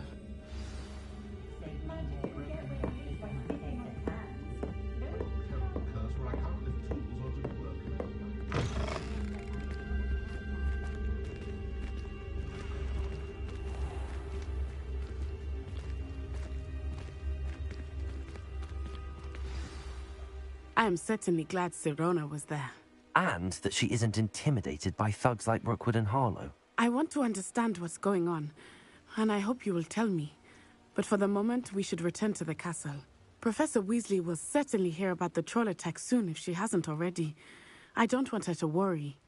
I am certainly glad Sirona was there. And that she isn't intimidated by thugs like Rookwood and Harlow. I want to understand what's going on, and I hope you will tell me. But for the moment, we should return to the castle. Professor Weasley will certainly hear about the troll attack soon if she hasn't already. I don't want her to worry.